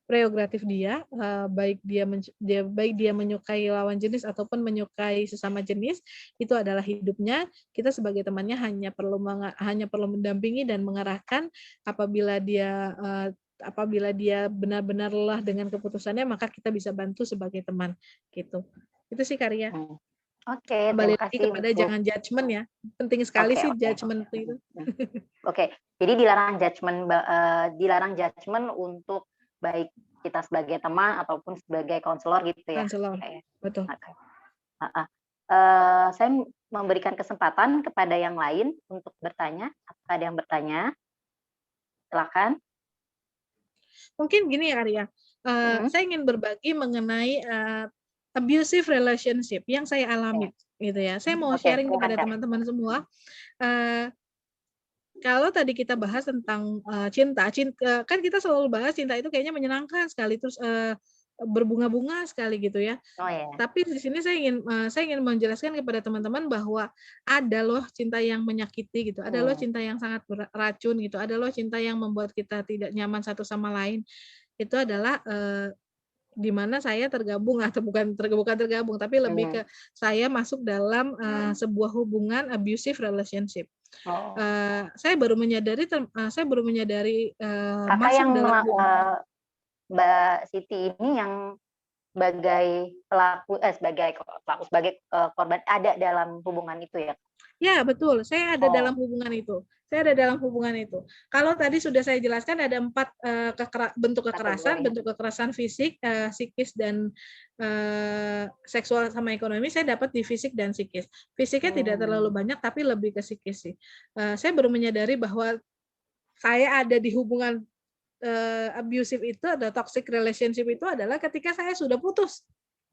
prerogatif dia, baik dia menyukai lawan jenis ataupun menyukai sesama jenis, itu adalah hidupnya. Kita sebagai temannya hanya perlu mendampingi dan mengarahkan. Apabila dia benar-benar lelah dengan keputusannya, maka kita bisa bantu sebagai teman gitu. Itu sih Karya. Oke, Kembali terima lagi kasih kepada Bu. jangan judgement ya. Penting sekali sih judgement itu. Oke, jadi dilarang judgement untuk baik kita sebagai teman ataupun sebagai konselor gitu ya. Konselor, betul. Okay. Saya memberikan kesempatan kepada yang lain untuk bertanya. Apakah ada yang bertanya? Silakan. Mungkin gini ya Arya, saya ingin berbagi mengenai abusive relationship yang saya alami gitu ya. Saya mau sharing kepada teman-teman semua. Kalau tadi kita bahas tentang cinta, kan kita selalu bahas cinta itu kayaknya menyenangkan sekali, terus berbunga-bunga sekali gitu ya. Oh, ya. Tapi di sini saya ingin menjelaskan kepada teman-teman bahwa ada loh cinta yang menyakiti gitu, ada loh cinta yang sangat beracun gitu, ada loh cinta yang membuat kita tidak nyaman satu sama lain. Itu adalah di mana saya tergabung atau bukan tergabung, tapi lebih ke saya masuk dalam sebuah hubungan abusive relationship. Saya baru menyadari Kakak masuk yang dalam Mbak Siti ini yang sebagai korban ada dalam hubungan itu ya? Ya, betul. Saya ada dalam hubungan itu. Kalau tadi sudah saya jelaskan ada 4 bentuk kekerasan fisik, psikis, dan seksual sama ekonomi. Saya dapat di fisik dan psikis. Fisiknya tidak terlalu banyak, tapi lebih ke psikis sih. Saya baru menyadari bahwa saya ada di hubungan abusive itu, ada toxic relationship itu adalah ketika saya sudah putus.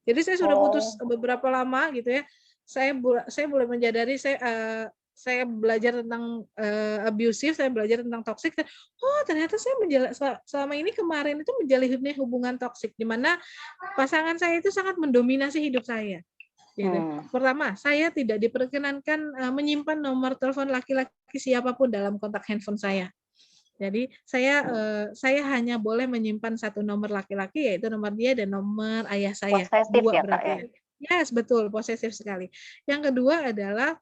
Jadi saya sudah putus beberapa lama gitu ya. Saya mulai menyadari saya belajar tentang abusive, saya belajar tentang toxic. Ternyata saya selama ini kemarin itu menjalani hubungan toxic di mana pasangan saya itu sangat mendominasi hidup saya. Gitu. Pertama, saya tidak diperkenankan menyimpan nomor telepon laki-laki siapapun dalam kontak handphone saya. Jadi saya hanya boleh menyimpan satu nomor laki-laki, yaitu nomor dia dan nomor ayah saya. Posesif 2 ya, Kak, berarti ya? ya. Yes, betul, posesif sekali. Yang kedua adalah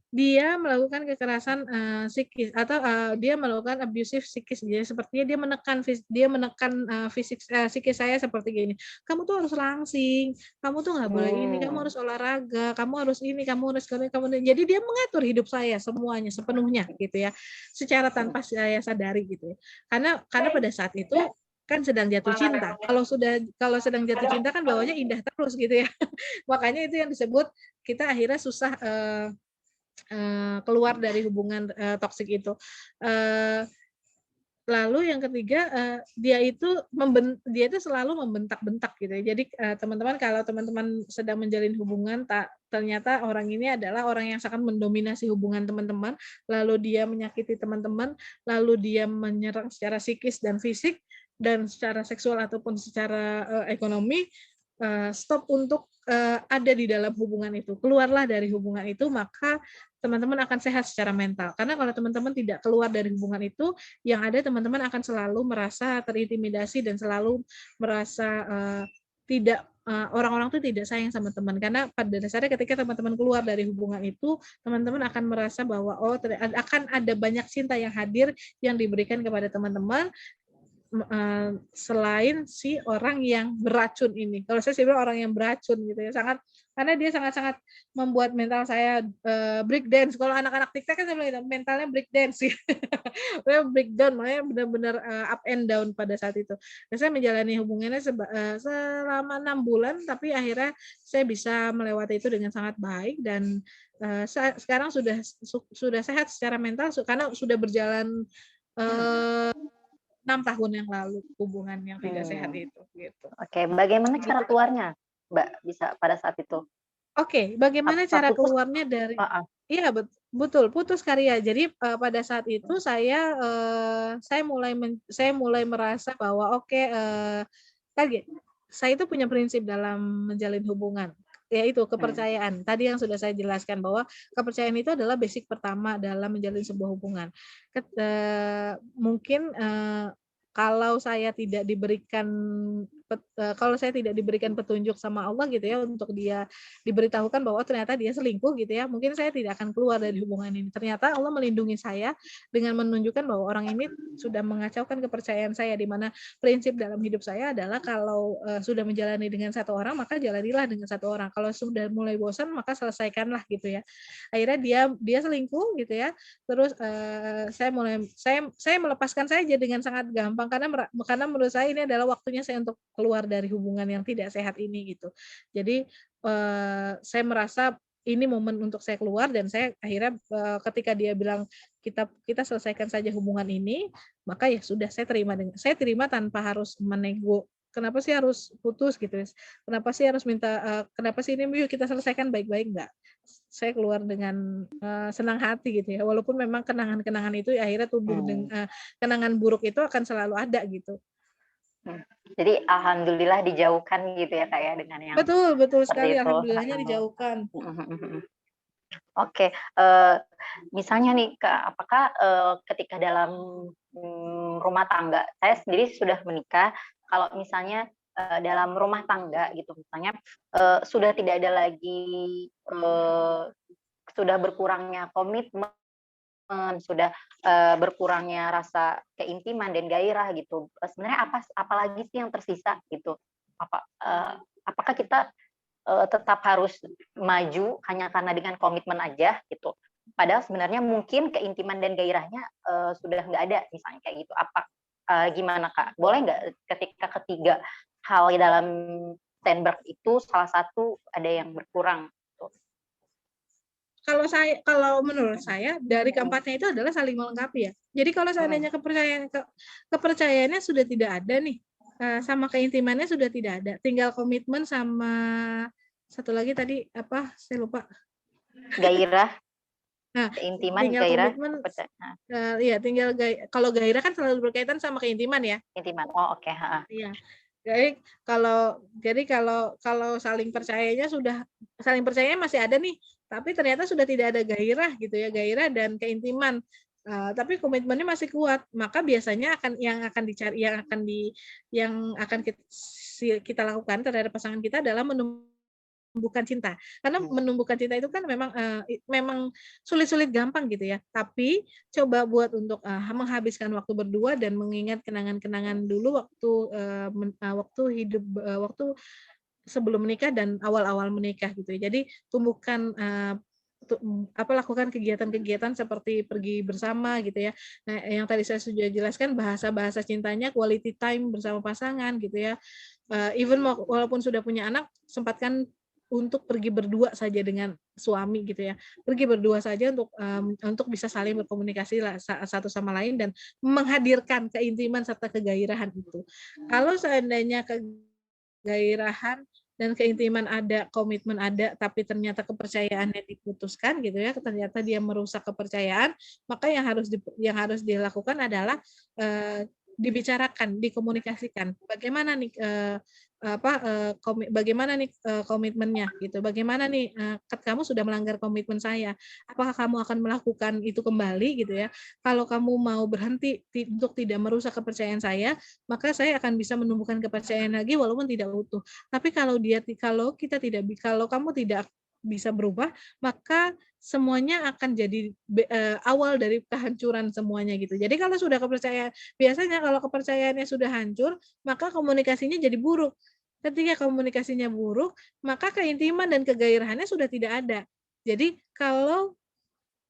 dia melakukan kekerasan psikis atau dia melakukan abusive psikis. Jadi sepertinya dia menekan psikis saya seperti gini. Kamu tuh harus langsing, kamu tuh nggak boleh ini, kamu harus olahraga, kamu harus ini, kamu harus kamu. Jadi dia mengatur hidup saya semuanya sepenuhnya gitu ya, secara tanpa saya sadari gitu ya. Karena pada saat itu kan sedang jatuh cinta. Kalau sedang jatuh cinta kan bawahnya indah terus gitu ya. Makanya itu yang disebut kita akhirnya susah keluar dari hubungan toksik itu. Lalu yang ketiga, dia itu selalu membentak-bentak gitu ya. Jadi teman-teman, kalau teman-teman sedang menjalin hubungan, ternyata orang ini adalah orang yang sangat mendominasi hubungan teman-teman, lalu dia menyakiti teman-teman, lalu dia menyerang secara psikis dan fisik, dan secara seksual ataupun secara ekonomi. Stop untuk ada di dalam hubungan itu. Keluarlah dari hubungan itu, maka teman-teman akan sehat secara mental. Karena kalau teman-teman tidak keluar dari hubungan itu, yang ada teman-teman akan selalu merasa terintimidasi dan selalu merasa tidak orang-orang itu tidak sayang sama teman. Karena pada dasarnya ketika teman-teman keluar dari hubungan itu, teman-teman akan merasa bahwa akan ada banyak cinta yang hadir yang diberikan kepada teman-teman, selain si orang yang beracun ini. Kalau saya sih bilang orang yang beracun gitu ya, karena dia sangat-sangat membuat mental saya break dance. Kalau anak-anak TikTok kan saya bilang gitu, mentalnya break dance gitu. Breakdown, makanya benar-benar up and down pada saat itu. Dan saya menjalani hubungannya selama 6 bulan, tapi akhirnya saya bisa melewati itu dengan sangat baik, dan sekarang sudah sehat secara mental karena sudah berjalan 6 tahun yang lalu hubungan yang tidak sehat itu gitu. Oke, bagaimana cara keluarnya, Mbak, bisa pada saat itu? Oke, bagaimana Apa cara putus? keluarnya dari iya betul, putus karya. Jadi pada saat itu saya mulai merasa bahwa saya itu punya prinsip dalam menjalin hubungan, yaitu kepercayaan. Tadi yang sudah saya jelaskan bahwa kepercayaan itu adalah basic pertama dalam menjalin sebuah hubungan. Mungkin kalau saya tidak diberikan petunjuk sama Allah gitu ya, untuk dia diberitahukan bahwa ternyata dia selingkuh gitu ya, mungkin saya tidak akan keluar dari hubungan ini. Ternyata Allah melindungi saya dengan menunjukkan bahwa orang ini sudah mengacaukan kepercayaan saya, di mana prinsip dalam hidup saya adalah kalau sudah menjalani dengan satu orang, maka jalanilah dengan satu orang. Kalau sudah mulai bosan, maka selesaikanlah gitu ya. Akhirnya dia selingkuh gitu ya. Terus saya melepaskan saja dengan sangat gampang, karena menurut saya ini adalah waktunya saya untuk keluar dari hubungan yang tidak sehat ini gitu. Jadi saya merasa ini momen untuk saya keluar, dan saya akhirnya ketika dia bilang kita selesaikan saja hubungan ini, maka ya sudah, saya terima tanpa harus menego. Kenapa sih harus putus gitu? Kenapa sih harus minta? Kenapa sih ini? Yuk kita selesaikan baik-baik, enggak? Saya keluar dengan senang hati gitu ya. Walaupun memang kenangan-kenangan itu akhirnya tumbuh dengan kenangan buruk itu akan selalu ada gitu. Jadi alhamdulillah dijauhkan gitu ya, Kak ya, dengan yang betul sekali itu. Alhamdulillahnya dijauhkan. Oke, misalnya nih Kak, apakah ketika dalam rumah tangga, saya sendiri sudah menikah, kalau misalnya dalam rumah tangga gitu, misalnya sudah tidak ada lagi sudah berkurangnya komitmen, sudah berkurangnya rasa keintiman dan gairah gitu. Sebenarnya apalagi sih yang tersisa gitu? Apakah kita tetap harus maju hanya karena dengan komitmen aja gitu? Padahal sebenarnya mungkin keintiman dan gairahnya sudah nggak ada, misalnya kayak gitu. Gimana Kak? Boleh nggak ketika ketiga hal dalam Steinberg itu salah satu ada yang berkurang? Kalau menurut saya dari keempatnya itu adalah saling melengkapi ya. Jadi kalau seandainya kepercayaannya sudah tidak ada nih, sama keintimannya sudah tidak ada, tinggal komitmen sama satu lagi tadi apa? Saya lupa. Gairah. Nah, keintiman, tinggal gairah, komitmen. Iya, tinggal kalau gairah kan selalu berkaitan sama keintiman ya. Intiman. Oh, oke. Iya. Jadi kalau saling percayanya masih ada nih, tapi ternyata sudah tidak ada gairah gitu ya, gairah dan keintiman. tapi komitmennya masih kuat, maka biasanya yang akan dicari, yang akan kita lakukan terhadap pasangan kita adalah menumbuhkan cinta. Karena menumbuhkan cinta itu kan memang sulit-sulit gampang gitu ya. Tapi coba buat untuk menghabiskan waktu berdua dan mengingat kenangan-kenangan dulu waktu hidup, waktu sebelum menikah dan awal-awal menikah gitu ya. Jadi tumbuhkan lakukan kegiatan-kegiatan seperti pergi bersama gitu ya. Nah, yang tadi saya sudah jelaskan bahasa-bahasa cintanya, quality time bersama pasangan gitu ya. Even walaupun sudah punya anak, sempatkan untuk pergi berdua saja dengan suami gitu ya. Pergi berdua saja untuk bisa saling berkomunikasi satu sama lain dan menghadirkan keintiman serta kegairahan itu. Kalau seandainya kegairahan dan keintiman ada, komitmen ada, tapi ternyata kepercayaannya diputuskan gitu ya, ternyata dia merusak kepercayaan, maka yang harus dilakukan adalah dibicarakan, dikomunikasikan. Bagaimana nih komitmennya gitu. Bagaimana nih kamu sudah melanggar komitmen saya. Apakah kamu akan melakukan itu kembali gitu ya? Kalau kamu mau berhenti untuk tidak merusak kepercayaan saya, maka saya akan bisa menumbuhkan kepercayaan lagi walaupun tidak utuh. Tapi kalau kamu tidak bisa berubah, maka semuanya akan jadi awal dari kehancuran semuanya gitu. Jadi kalau sudah biasanya kalau kepercayaannya sudah hancur, maka komunikasinya jadi buruk. Ketika komunikasinya buruk, maka keintiman dan kegairahannya sudah tidak ada. Jadi kalau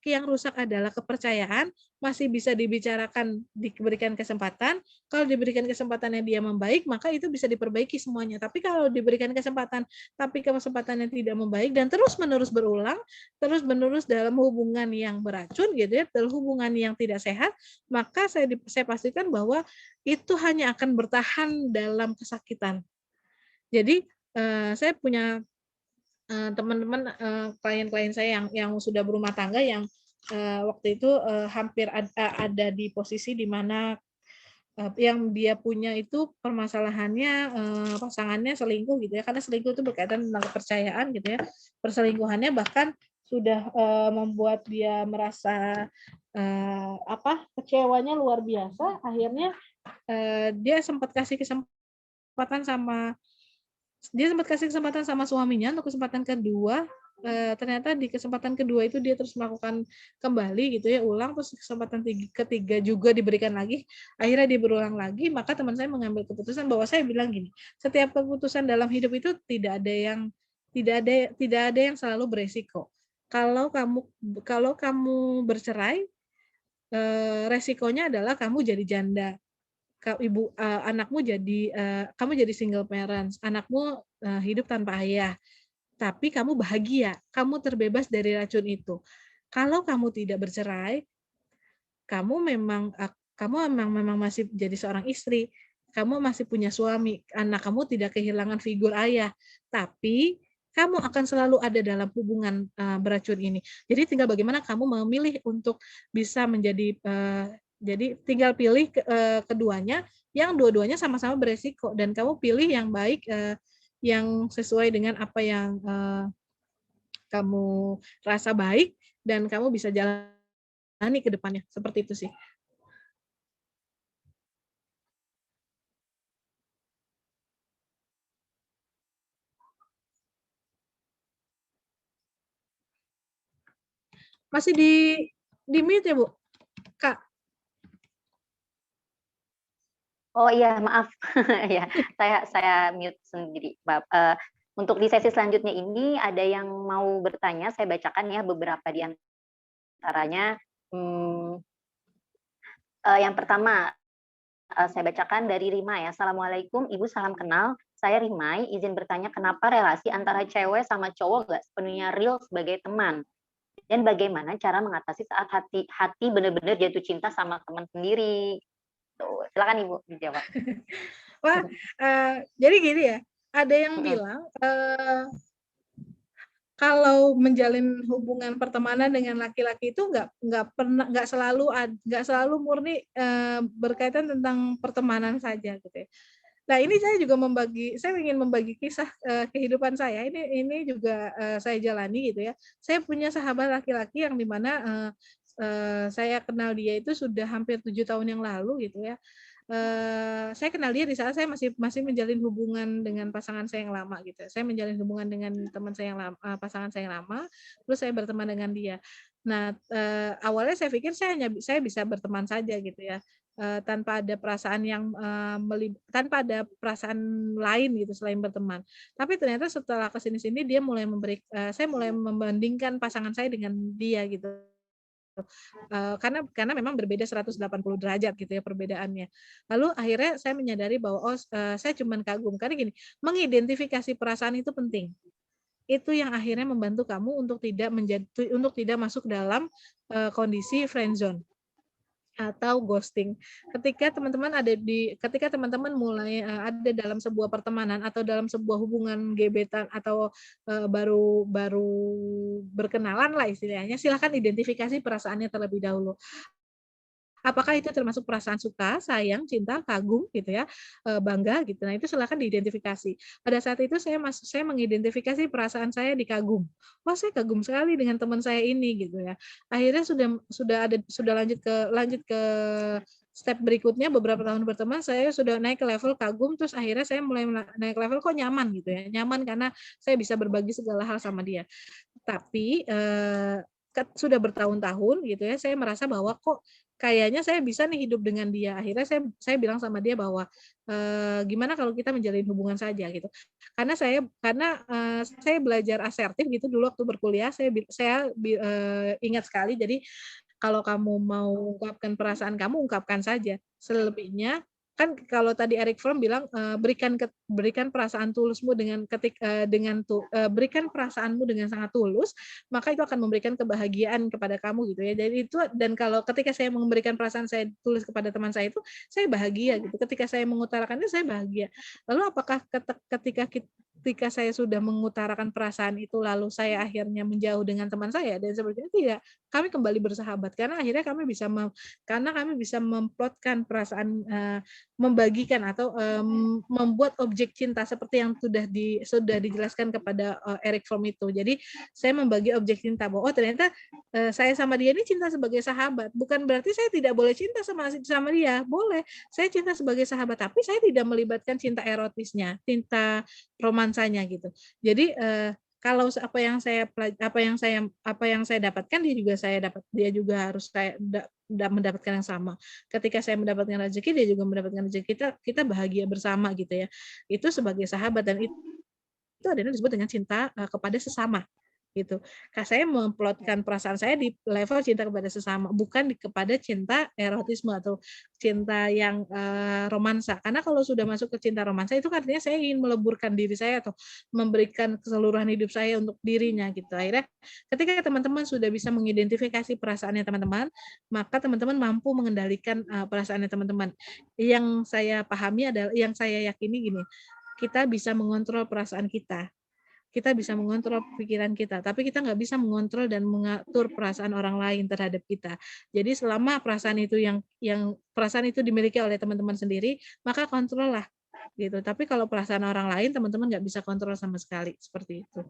yang rusak adalah kepercayaan, masih bisa dibicarakan, diberikan kesempatan. Kalau diberikan kesempatannya dia membaik, maka itu bisa diperbaiki semuanya. Tapi kalau diberikan kesempatan, tapi kesempatannya tidak membaik dan terus-menerus berulang, terus-menerus dalam hubungan yang beracun gitu ya, dalam hubungan yang tidak sehat, maka saya pastikan bahwa itu hanya akan bertahan dalam kesakitan. Jadi saya punya teman-teman klien-klien saya yang sudah berumah tangga yang waktu itu hampir ada di posisi di mana yang dia punya itu permasalahannya pasangannya selingkuh gitu ya, karena selingkuh itu berkaitan tentang kepercayaan gitu ya. Perselingkuhannya bahkan sudah membuat dia merasa kecewanya luar biasa. Akhirnya dia sempat kasih kesempatan sama suaminya untuk kesempatan kedua. Ternyata di kesempatan kedua itu dia terus melakukan kembali gitu ya, ulang, terus kesempatan ketiga juga diberikan lagi, akhirnya dia berulang lagi. Maka teman saya mengambil keputusan bahwa saya bilang gini, setiap keputusan dalam hidup itu tidak ada yang selalu beresiko. Kalau kamu bercerai, resikonya adalah kamu jadi janda, kamu jadi single parents, anakmu hidup tanpa ayah, tapi kamu bahagia, kamu terbebas dari racun itu. Kalau kamu tidak bercerai, kamu memang masih jadi seorang istri, kamu masih punya suami, anak kamu tidak kehilangan figur ayah, tapi kamu akan selalu ada dalam hubungan beracun ini. Jadi tinggal bagaimana kamu memilih untuk bisa menjadi jadi tinggal pilih keduanya, yang dua-duanya sama-sama beresiko, dan kamu pilih yang baik, yang sesuai dengan apa yang kamu rasa baik dan kamu bisa jalani ke depannya. Seperti itu sih. Masih di mute ya, Bu? Kak. Oh iya, maaf. Ya, saya mute sendiri. Untuk di sesi selanjutnya ini ada yang mau bertanya, saya bacakan ya beberapa di antaranya. Yang pertama, saya bacakan dari Rima ya. Assalamualaikum, Ibu, salam kenal. Saya Rimai, izin bertanya kenapa relasi antara cewek sama cowok nggak sepenuhnya real sebagai teman? Dan bagaimana cara mengatasi saat hati benar-benar jatuh cinta sama teman sendiri? Tuh, silakan Ibu dijawab. Wah, jadi gini ya, ada yang bilang kalau menjalin hubungan pertemanan dengan laki-laki itu nggak selalu murni berkaitan tentang pertemanan saja gitu ya. Nah, ini saya ingin membagi kisah kehidupan saya. Ini juga saya jalani gitu ya. Saya punya sahabat laki-laki yang dimana saya kenal dia itu sudah hampir 7 tahun yang lalu gitu ya. Saya kenal dia di saat saya masih menjalin hubungan dengan pasangan saya yang lama gitu. Saya menjalin hubungan dengan teman saya yang lama, pasangan saya yang lama, terus saya berteman dengan dia. Nah, awalnya saya pikir saya bisa berteman saja gitu ya, tanpa ada perasaan tanpa ada perasaan lain gitu selain berteman. Tapi ternyata setelah ke sini-sini dia saya mulai membandingkan pasangan saya dengan dia gitu. Karena memang berbeda 180 derajat gitu ya perbedaannya. Lalu akhirnya saya menyadari bahwa, saya cuman kagum. Karena gini, mengidentifikasi perasaan itu penting. Itu yang akhirnya membantu kamu untuk tidak masuk dalam, kondisi friendzone atau ghosting. Ketika teman-teman mulai, ada dalam sebuah pertemanan atau dalam sebuah hubungan gebetan atau, baru baru berkenalan lah istilahnya, silakan identifikasi perasaannya terlebih dahulu. Apakah itu termasuk perasaan suka, sayang, cinta, kagum gitu ya, bangga gitu. Nah, itu silakan diidentifikasi. Pada saat itu saya mengidentifikasi perasaan saya di kagum. Wah, saya kagum sekali dengan teman saya ini gitu ya. Akhirnya sudah lanjut ke step berikutnya beberapa tahun berteman, saya sudah naik ke level kagum, terus akhirnya saya mulai naik level kok nyaman gitu ya. Nyaman karena saya bisa berbagi segala hal sama dia. Tapi, sudah bertahun-tahun gitu ya, saya merasa bahwa kok kayaknya saya bisa nih hidup dengan dia. Akhirnya saya bilang sama dia bahwa, "Gimana kalau kita menjalin hubungan saja?" Gitu. Saya belajar asertif gitu dulu waktu berkuliah, ingat sekali, jadi kalau kamu mau ungkapkan perasaan kamu, ungkapkan saja. Selebihnya kan kalau tadi Eric Fromm bilang, berikan perasaan tulusmu berikan perasaanmu dengan sangat tulus, maka itu akan memberikan kebahagiaan kepada kamu gitu ya. Jadi itu dan kalau ketika saya memberikan perasaan saya tulus kepada teman saya itu, saya bahagia gitu. Ketika saya mengutarakannya, saya bahagia. Lalu apakah ketika saya sudah mengutarakan perasaan itu, lalu saya akhirnya menjauh dengan teman saya dan sepertinya tidak. Kami kembali bersahabat karena akhirnya kami bisa memplotkan perasaan, membagikan atau, membuat objek cinta seperti yang sudah dijelaskan kepada, Eric Fromm itu. Jadi saya membagi objek cinta bahwa, oh ternyata, saya sama dia ini cinta sebagai sahabat, bukan berarti saya tidak boleh cinta sama dia, boleh. Saya cinta sebagai sahabat, tapi saya tidak melibatkan cinta erotisnya, cinta romansanya gitu. Jadi, kalau apa yang saya dapatkan dia juga harus mendapatkan yang sama. Ketika saya mendapatkan rezeki, dia juga mendapatkan rezeki, kita bahagia bersama gitu ya. Itu sebagai sahabat dan itu adalah disebut dengan cinta, kepada sesama gitu. Saya memplotkan perasaan saya di level cinta kepada sesama, bukan kepada cinta erotisme atau cinta yang, romansa. Karena kalau sudah masuk ke cinta romansa itu artinya saya ingin meleburkan diri saya atau memberikan keseluruhan hidup saya untuk dirinya gitu. Akhirnya ketika teman-teman sudah bisa mengidentifikasi perasaannya teman-teman, maka teman-teman mampu mengendalikan, perasaannya teman-teman. Yang saya yakini gini, kita bisa mengontrol perasaan kita. Kita bisa mengontrol pikiran kita, tapi kita nggak bisa mengontrol dan mengatur perasaan orang lain terhadap kita. Jadi selama perasaan itu dimiliki oleh teman-teman sendiri, maka kontrollah gitu. Tapi kalau perasaan orang lain, teman-teman nggak bisa kontrol sama sekali, seperti itu.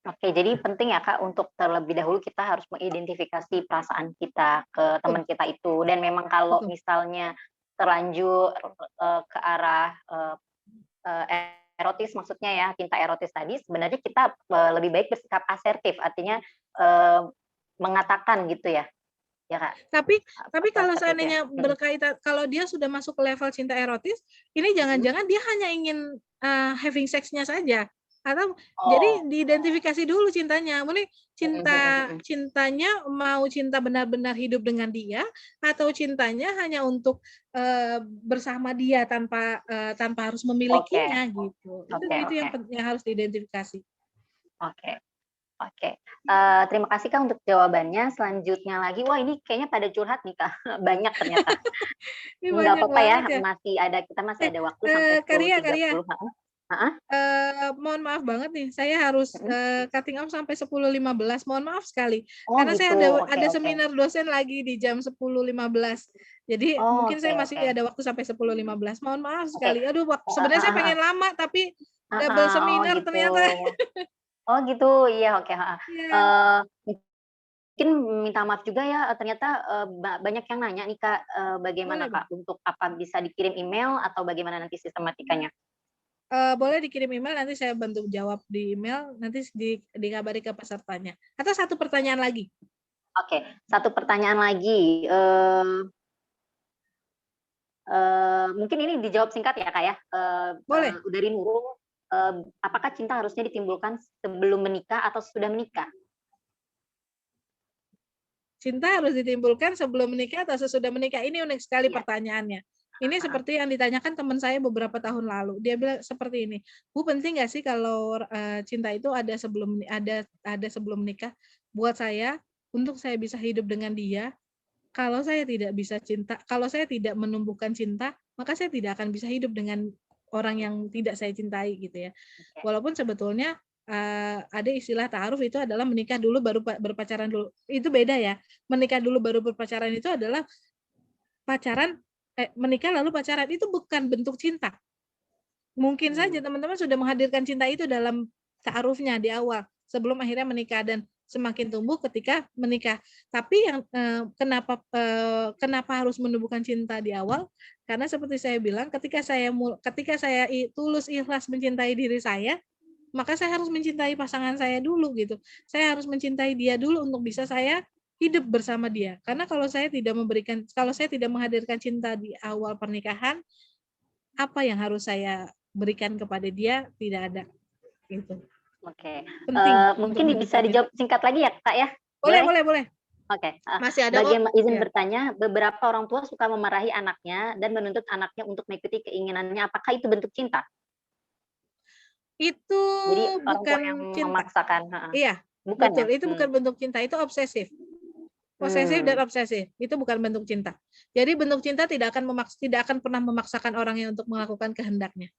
Oke, jadi penting ya Kak untuk terlebih dahulu kita harus mengidentifikasi perasaan kita ke teman kita itu. Dan memang kalau misalnya terlanjur ke arah erotis maksudnya ya, cinta erotis tadi, sebenarnya kita lebih baik bersikap asertif, artinya mengatakan gitu ya, ya Kak? Tapi kalau seandainya ya. berkaitan, kalau dia sudah masuk ke level cinta erotis, ini jangan-jangan dia hanya ingin having sex-nya saja. Atau jadi diidentifikasi dulu cintanya. Mungkin cintanya mau cinta benar-benar hidup dengan dia, atau cintanya hanya untuk bersama dia tanpa harus memilikinya gitu. Itu yang harus diidentifikasi. Oke. Terima kasih Kak untuk jawabannya. Selanjutnya lagi, wah ini kayaknya pada curhat nih Kak, banyak ternyata. Nggak apa-apa ya, kita masih ada waktu sampai 10.30. Mohon maaf banget nih, saya harus cutting off sampai 10.15. Mohon maaf sekali. Oh, karena gitu. saya ada seminar dosen lagi di jam 10.15. Jadi mungkin saya masih ada waktu sampai 10.15. Mohon maaf sekali. Aduh, sebenarnya saya pengen lama tapi double seminar gitu. ternyata. Oh gitu, iya oke. Mungkin minta maaf juga ya, ternyata banyak yang nanya nih Kak, bagaimana Boleh, Kak untuk apa bisa dikirim email atau bagaimana nanti sistematikanya? boleh dikirim email, nanti saya bantu jawab di email, nanti dikabari ke pesertanya. Atau satu pertanyaan lagi. Oke, satu pertanyaan lagi. Mungkin ini dijawab singkat ya Kak ya. Boleh. Dari Nurul, apakah cinta harusnya ditimbulkan sebelum menikah atau sudah menikah? Cinta harus ditimbulkan sebelum menikah atau sesudah menikah? Ini unik sekali Iya. pertanyaannya. Ini seperti yang ditanyakan teman saya beberapa tahun lalu. Dia bilang seperti ini, Bu, penting nggak sih kalau cinta itu ada sebelum menikah? Buat saya, untuk saya bisa hidup dengan dia, kalau saya tidak bisa cinta, kalau saya tidak menumbuhkan cinta, maka saya tidak akan bisa hidup dengan orang yang tidak saya cintai gitu ya. Oke. Walaupun sebetulnya ada istilah ta'aruf itu adalah menikah dulu baru berpacaran dulu. Itu beda ya. Menikah dulu baru berpacaran itu adalah menikah lalu pacaran, itu bukan bentuk cinta. Mungkin saja teman-teman sudah menghadirkan cinta itu dalam ta'arufnya di awal sebelum akhirnya menikah, dan semakin tumbuh ketika menikah. Tapi yang kenapa harus menumbuhkan cinta di awal? Karena seperti saya bilang, ketika saya tulus ikhlas mencintai diri saya, maka saya harus mencintai pasangan saya dulu gitu. Saya harus mencintai dia dulu untuk bisa saya hidup bersama dia. Karena kalau saya tidak menghadirkan cinta di awal pernikahan, apa yang harus saya berikan kepada dia? Tidak ada gitu. Oke. Penting Mungkin untuk bisa dijawab singkat lagi ya Kak ya? Boleh. Oke. Masih ada Bagaimana izin ya. bertanya, beberapa orang tua suka memarahi anaknya dan menuntut anaknya untuk mengikuti keinginannya. Apakah itu bentuk cinta? Itu Jadi orang tua bukan yang cinta. memaksakan, Iya, bukan ya? betul. Itu bukan bentuk cinta, itu obsesif. Posesif dan obsesif, itu bukan bentuk cinta. Jadi bentuk cinta tidak akan pernah memaksakan orangnya untuk melakukan kehendaknya.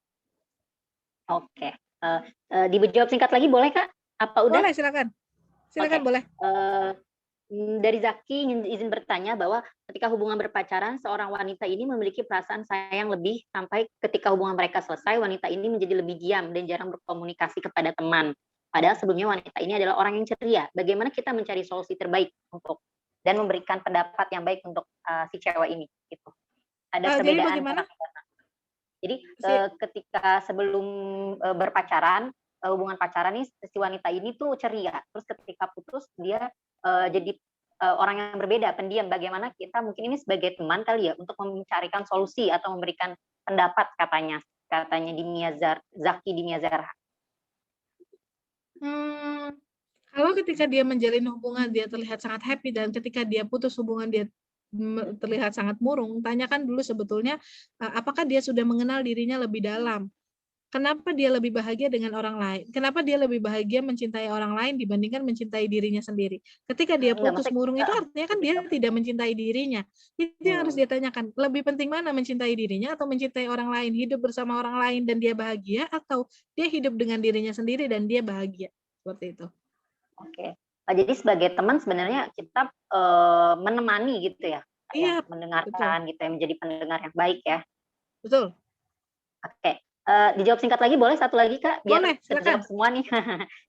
Oke. Dijawab singkat lagi boleh Kak? Apa udah? Boleh, silakan. Silakan, Oke. boleh. Dari Zaki ingin izin bertanya bahwa ketika hubungan berpacaran, seorang wanita ini memiliki perasaan sayang lebih sampai ketika hubungan mereka selesai, wanita ini menjadi lebih diam dan jarang berkomunikasi kepada teman. Padahal sebelumnya wanita ini adalah orang yang ceria. Bagaimana kita mencari solusi terbaik untuk dan memberikan pendapat yang baik untuk si cewek ini? Gitu. Ada Jadi perbedaan bagaimana? Jadi ketika sebelum berpacaran, hubungan pacaran nih si wanita ini tuh ceria. Terus ketika putus dia jadi orang yang berbeda, pendiam. Bagaimana kita mungkin ini sebagai teman kali ya untuk mencarikan solusi atau memberikan pendapat katanya Zaki Dinia Zahra. Kalau ketika dia menjalin hubungan dia terlihat sangat happy, dan ketika dia putus hubungan dia terlihat sangat murung, tanyakan dulu sebetulnya apakah dia sudah mengenal dirinya lebih dalam. Kenapa dia lebih bahagia dengan orang lain? Kenapa dia lebih bahagia mencintai orang lain dibandingkan mencintai dirinya sendiri? Ketika dia putus murung itu artinya kan dia tidak mencintai dirinya. Itu yang harus dia tanyakan. Lebih penting mana, mencintai dirinya atau mencintai orang lain? Hidup bersama orang lain dan dia bahagia, atau dia hidup dengan dirinya sendiri dan dia bahagia? Seperti itu. Oke. Jadi sebagai teman sebenarnya kita menemani gitu ya. Iya, mendengarkan betul. Gitu ya, menjadi pendengar yang baik ya. Betul. Oke. Dijawab singkat lagi boleh satu lagi Kak, biar boleh, terjawab semua nih.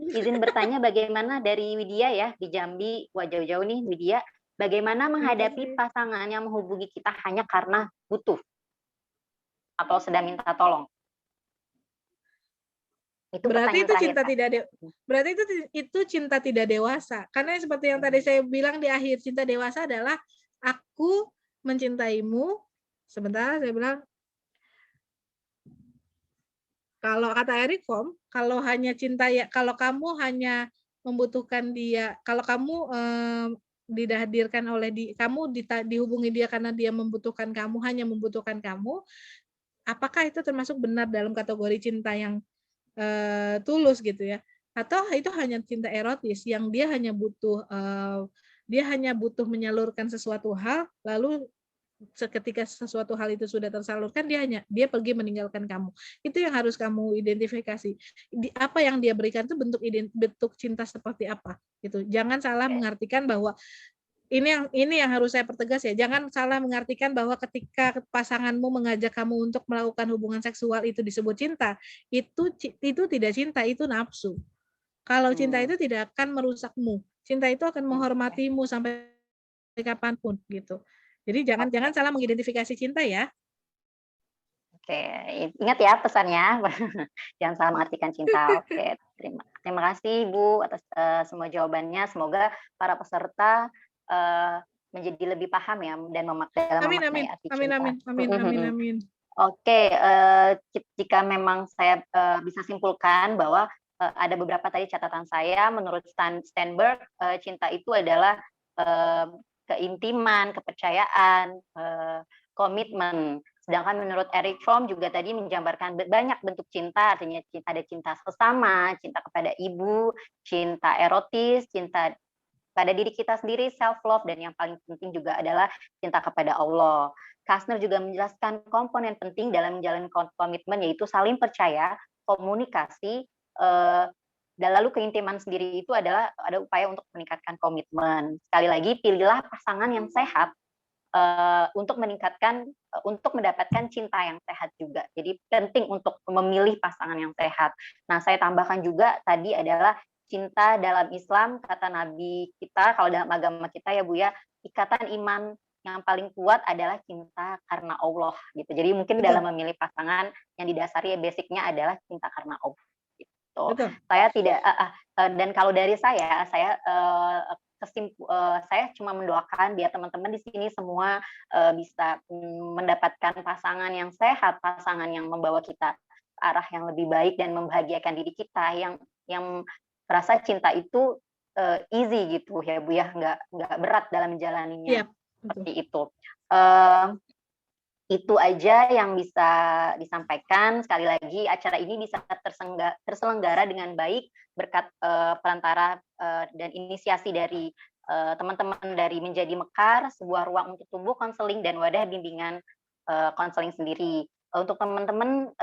Izin bertanya bagaimana dari Widya ya, di Jambi, wah jauh-jauh nih Widya, bagaimana menghadapi pasangan yang menghubungi kita hanya karena butuh atau sedang minta tolong? Itu berarti itu terakhir, cinta berarti itu cinta tidak dewasa. Karena seperti yang tadi saya bilang di akhir, cinta dewasa adalah aku mencintaimu. Sebentar saya bilang, kalau kata Eric Fromm, kalau hanya cinta ya, kalau kamu hanya membutuhkan dia, kalau kamu dihadirkan oleh kamu dihubungi dia karena dia membutuhkan kamu, hanya membutuhkan kamu, apakah itu termasuk benar dalam kategori cinta yang tulus gitu ya? Atau itu hanya cinta erotis yang dia hanya butuh menyalurkan sesuatu hal, lalu ketika sesuatu hal itu sudah tersalurkan dia pergi meninggalkan kamu. Itu yang harus kamu identifikasi. Apa yang dia berikan itu bentuk cinta seperti apa gitu. Jangan salah mengartikan bahwa ini yang harus saya pertegas ya. Jangan salah mengartikan bahwa ketika pasanganmu mengajak kamu untuk melakukan hubungan seksual itu disebut cinta. Itu tidak cinta, itu nafsu. Kalau cinta itu tidak akan merusakmu. cinta itu akan menghormatimu sampai kapanpun gitu. Jadi jangan salah mengidentifikasi cinta ya. Oke, ingat ya pesannya, jangan salah mengartikan cinta. Oke, terima kasih Ibu atas semua jawabannya. Semoga para peserta menjadi lebih paham ya dan dalam memaknai arti cinta. Amin. Oke, jika memang saya bisa simpulkan bahwa ada beberapa tadi catatan saya, menurut Steinberg, cinta itu adalah keintiman, kepercayaan, komitmen. Sedangkan menurut Erich Fromm juga tadi menjabarkan banyak bentuk cinta, artinya ada cinta sesama, cinta kepada ibu, cinta erotis, cinta pada diri kita sendiri, self love, dan yang paling penting juga adalah cinta kepada Allah. Kastner juga menjelaskan komponen penting dalam menjalani komitmen, yaitu saling percaya, komunikasi, dan lalu keintiman sendiri itu adalah ada upaya untuk meningkatkan komitmen. Sekali lagi, pilihlah pasangan yang sehat untuk mendapatkan cinta yang sehat juga. Jadi penting untuk memilih pasangan yang sehat. Nah, saya tambahkan juga tadi adalah cinta dalam Islam, kata Nabi kita, kalau dalam agama kita ya Bu ya, ikatan iman yang paling kuat adalah cinta karena Allah gitu. Jadi mungkin dalam memilih pasangan yang didasari basicnya adalah cinta karena Allah. Gitu. Saya tidak dan kalau dari saya saya cuma mendoakan biar teman-teman di sini semua bisa mendapatkan pasangan yang sehat, pasangan yang membawa kita ke arah yang lebih baik dan membahagiakan diri kita, yang merasa cinta itu easy gitu ya Bu ya, nggak berat dalam menjalaninya. Seperti itu. Itu aja yang bisa disampaikan. Sekali lagi, acara ini bisa terselenggara dengan baik berkat perantara dan inisiasi dari teman-teman dari Menjadi Mekar, sebuah ruang untuk tumbuh konseling dan wadah bimbingan konseling sendiri. Untuk teman-teman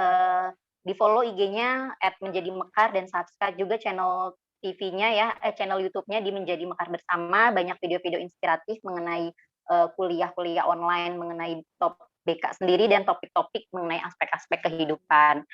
di follow IG-nya @menjadimekar dan subscribe juga channel TV-nya ya, channel YouTube-nya di Menjadi Mekar Bersama. Banyak video-video inspiratif mengenai kuliah-kuliah online, mengenai top BK sendiri dan topik-topik mengenai aspek-aspek kehidupan.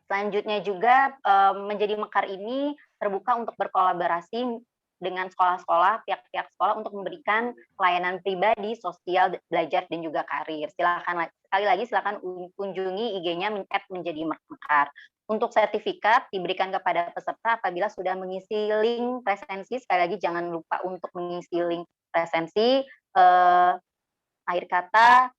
Selanjutnya juga Menjadi Mekar ini terbuka untuk berkolaborasi dengan sekolah-sekolah, pihak-pihak sekolah untuk memberikan pelayanan pribadi, sosial, belajar dan juga karir. Silakan sekali lagi silakan kunjungi IG-nya @menjadi mekar. Untuk sertifikat diberikan kepada peserta apabila sudah mengisi link presensi. Sekali lagi jangan lupa untuk mengisi link presensi. Akhir kata,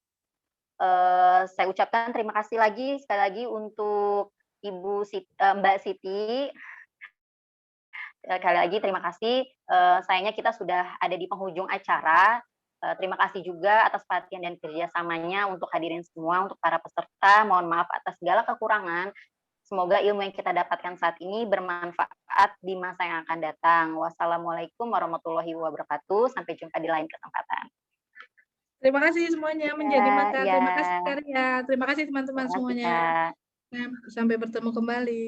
saya ucapkan terima kasih lagi sekali lagi untuk Mbak Siti. Sekali lagi terima kasih. Sayangnya kita sudah ada di penghujung acara. Terima kasih juga atas perhatian dan kerjasamanya untuk hadirin semua, untuk para peserta. Mohon maaf atas segala kekurangan. Semoga ilmu yang kita dapatkan saat ini bermanfaat di masa yang akan datang. Wassalamualaikum warahmatullahi wabarakatuh. Sampai jumpa di lain kesempatan. Terima kasih semuanya Menjadi Mekar. Terima kasih Karya. Terima kasih teman-teman semuanya. Sampai bertemu kembali.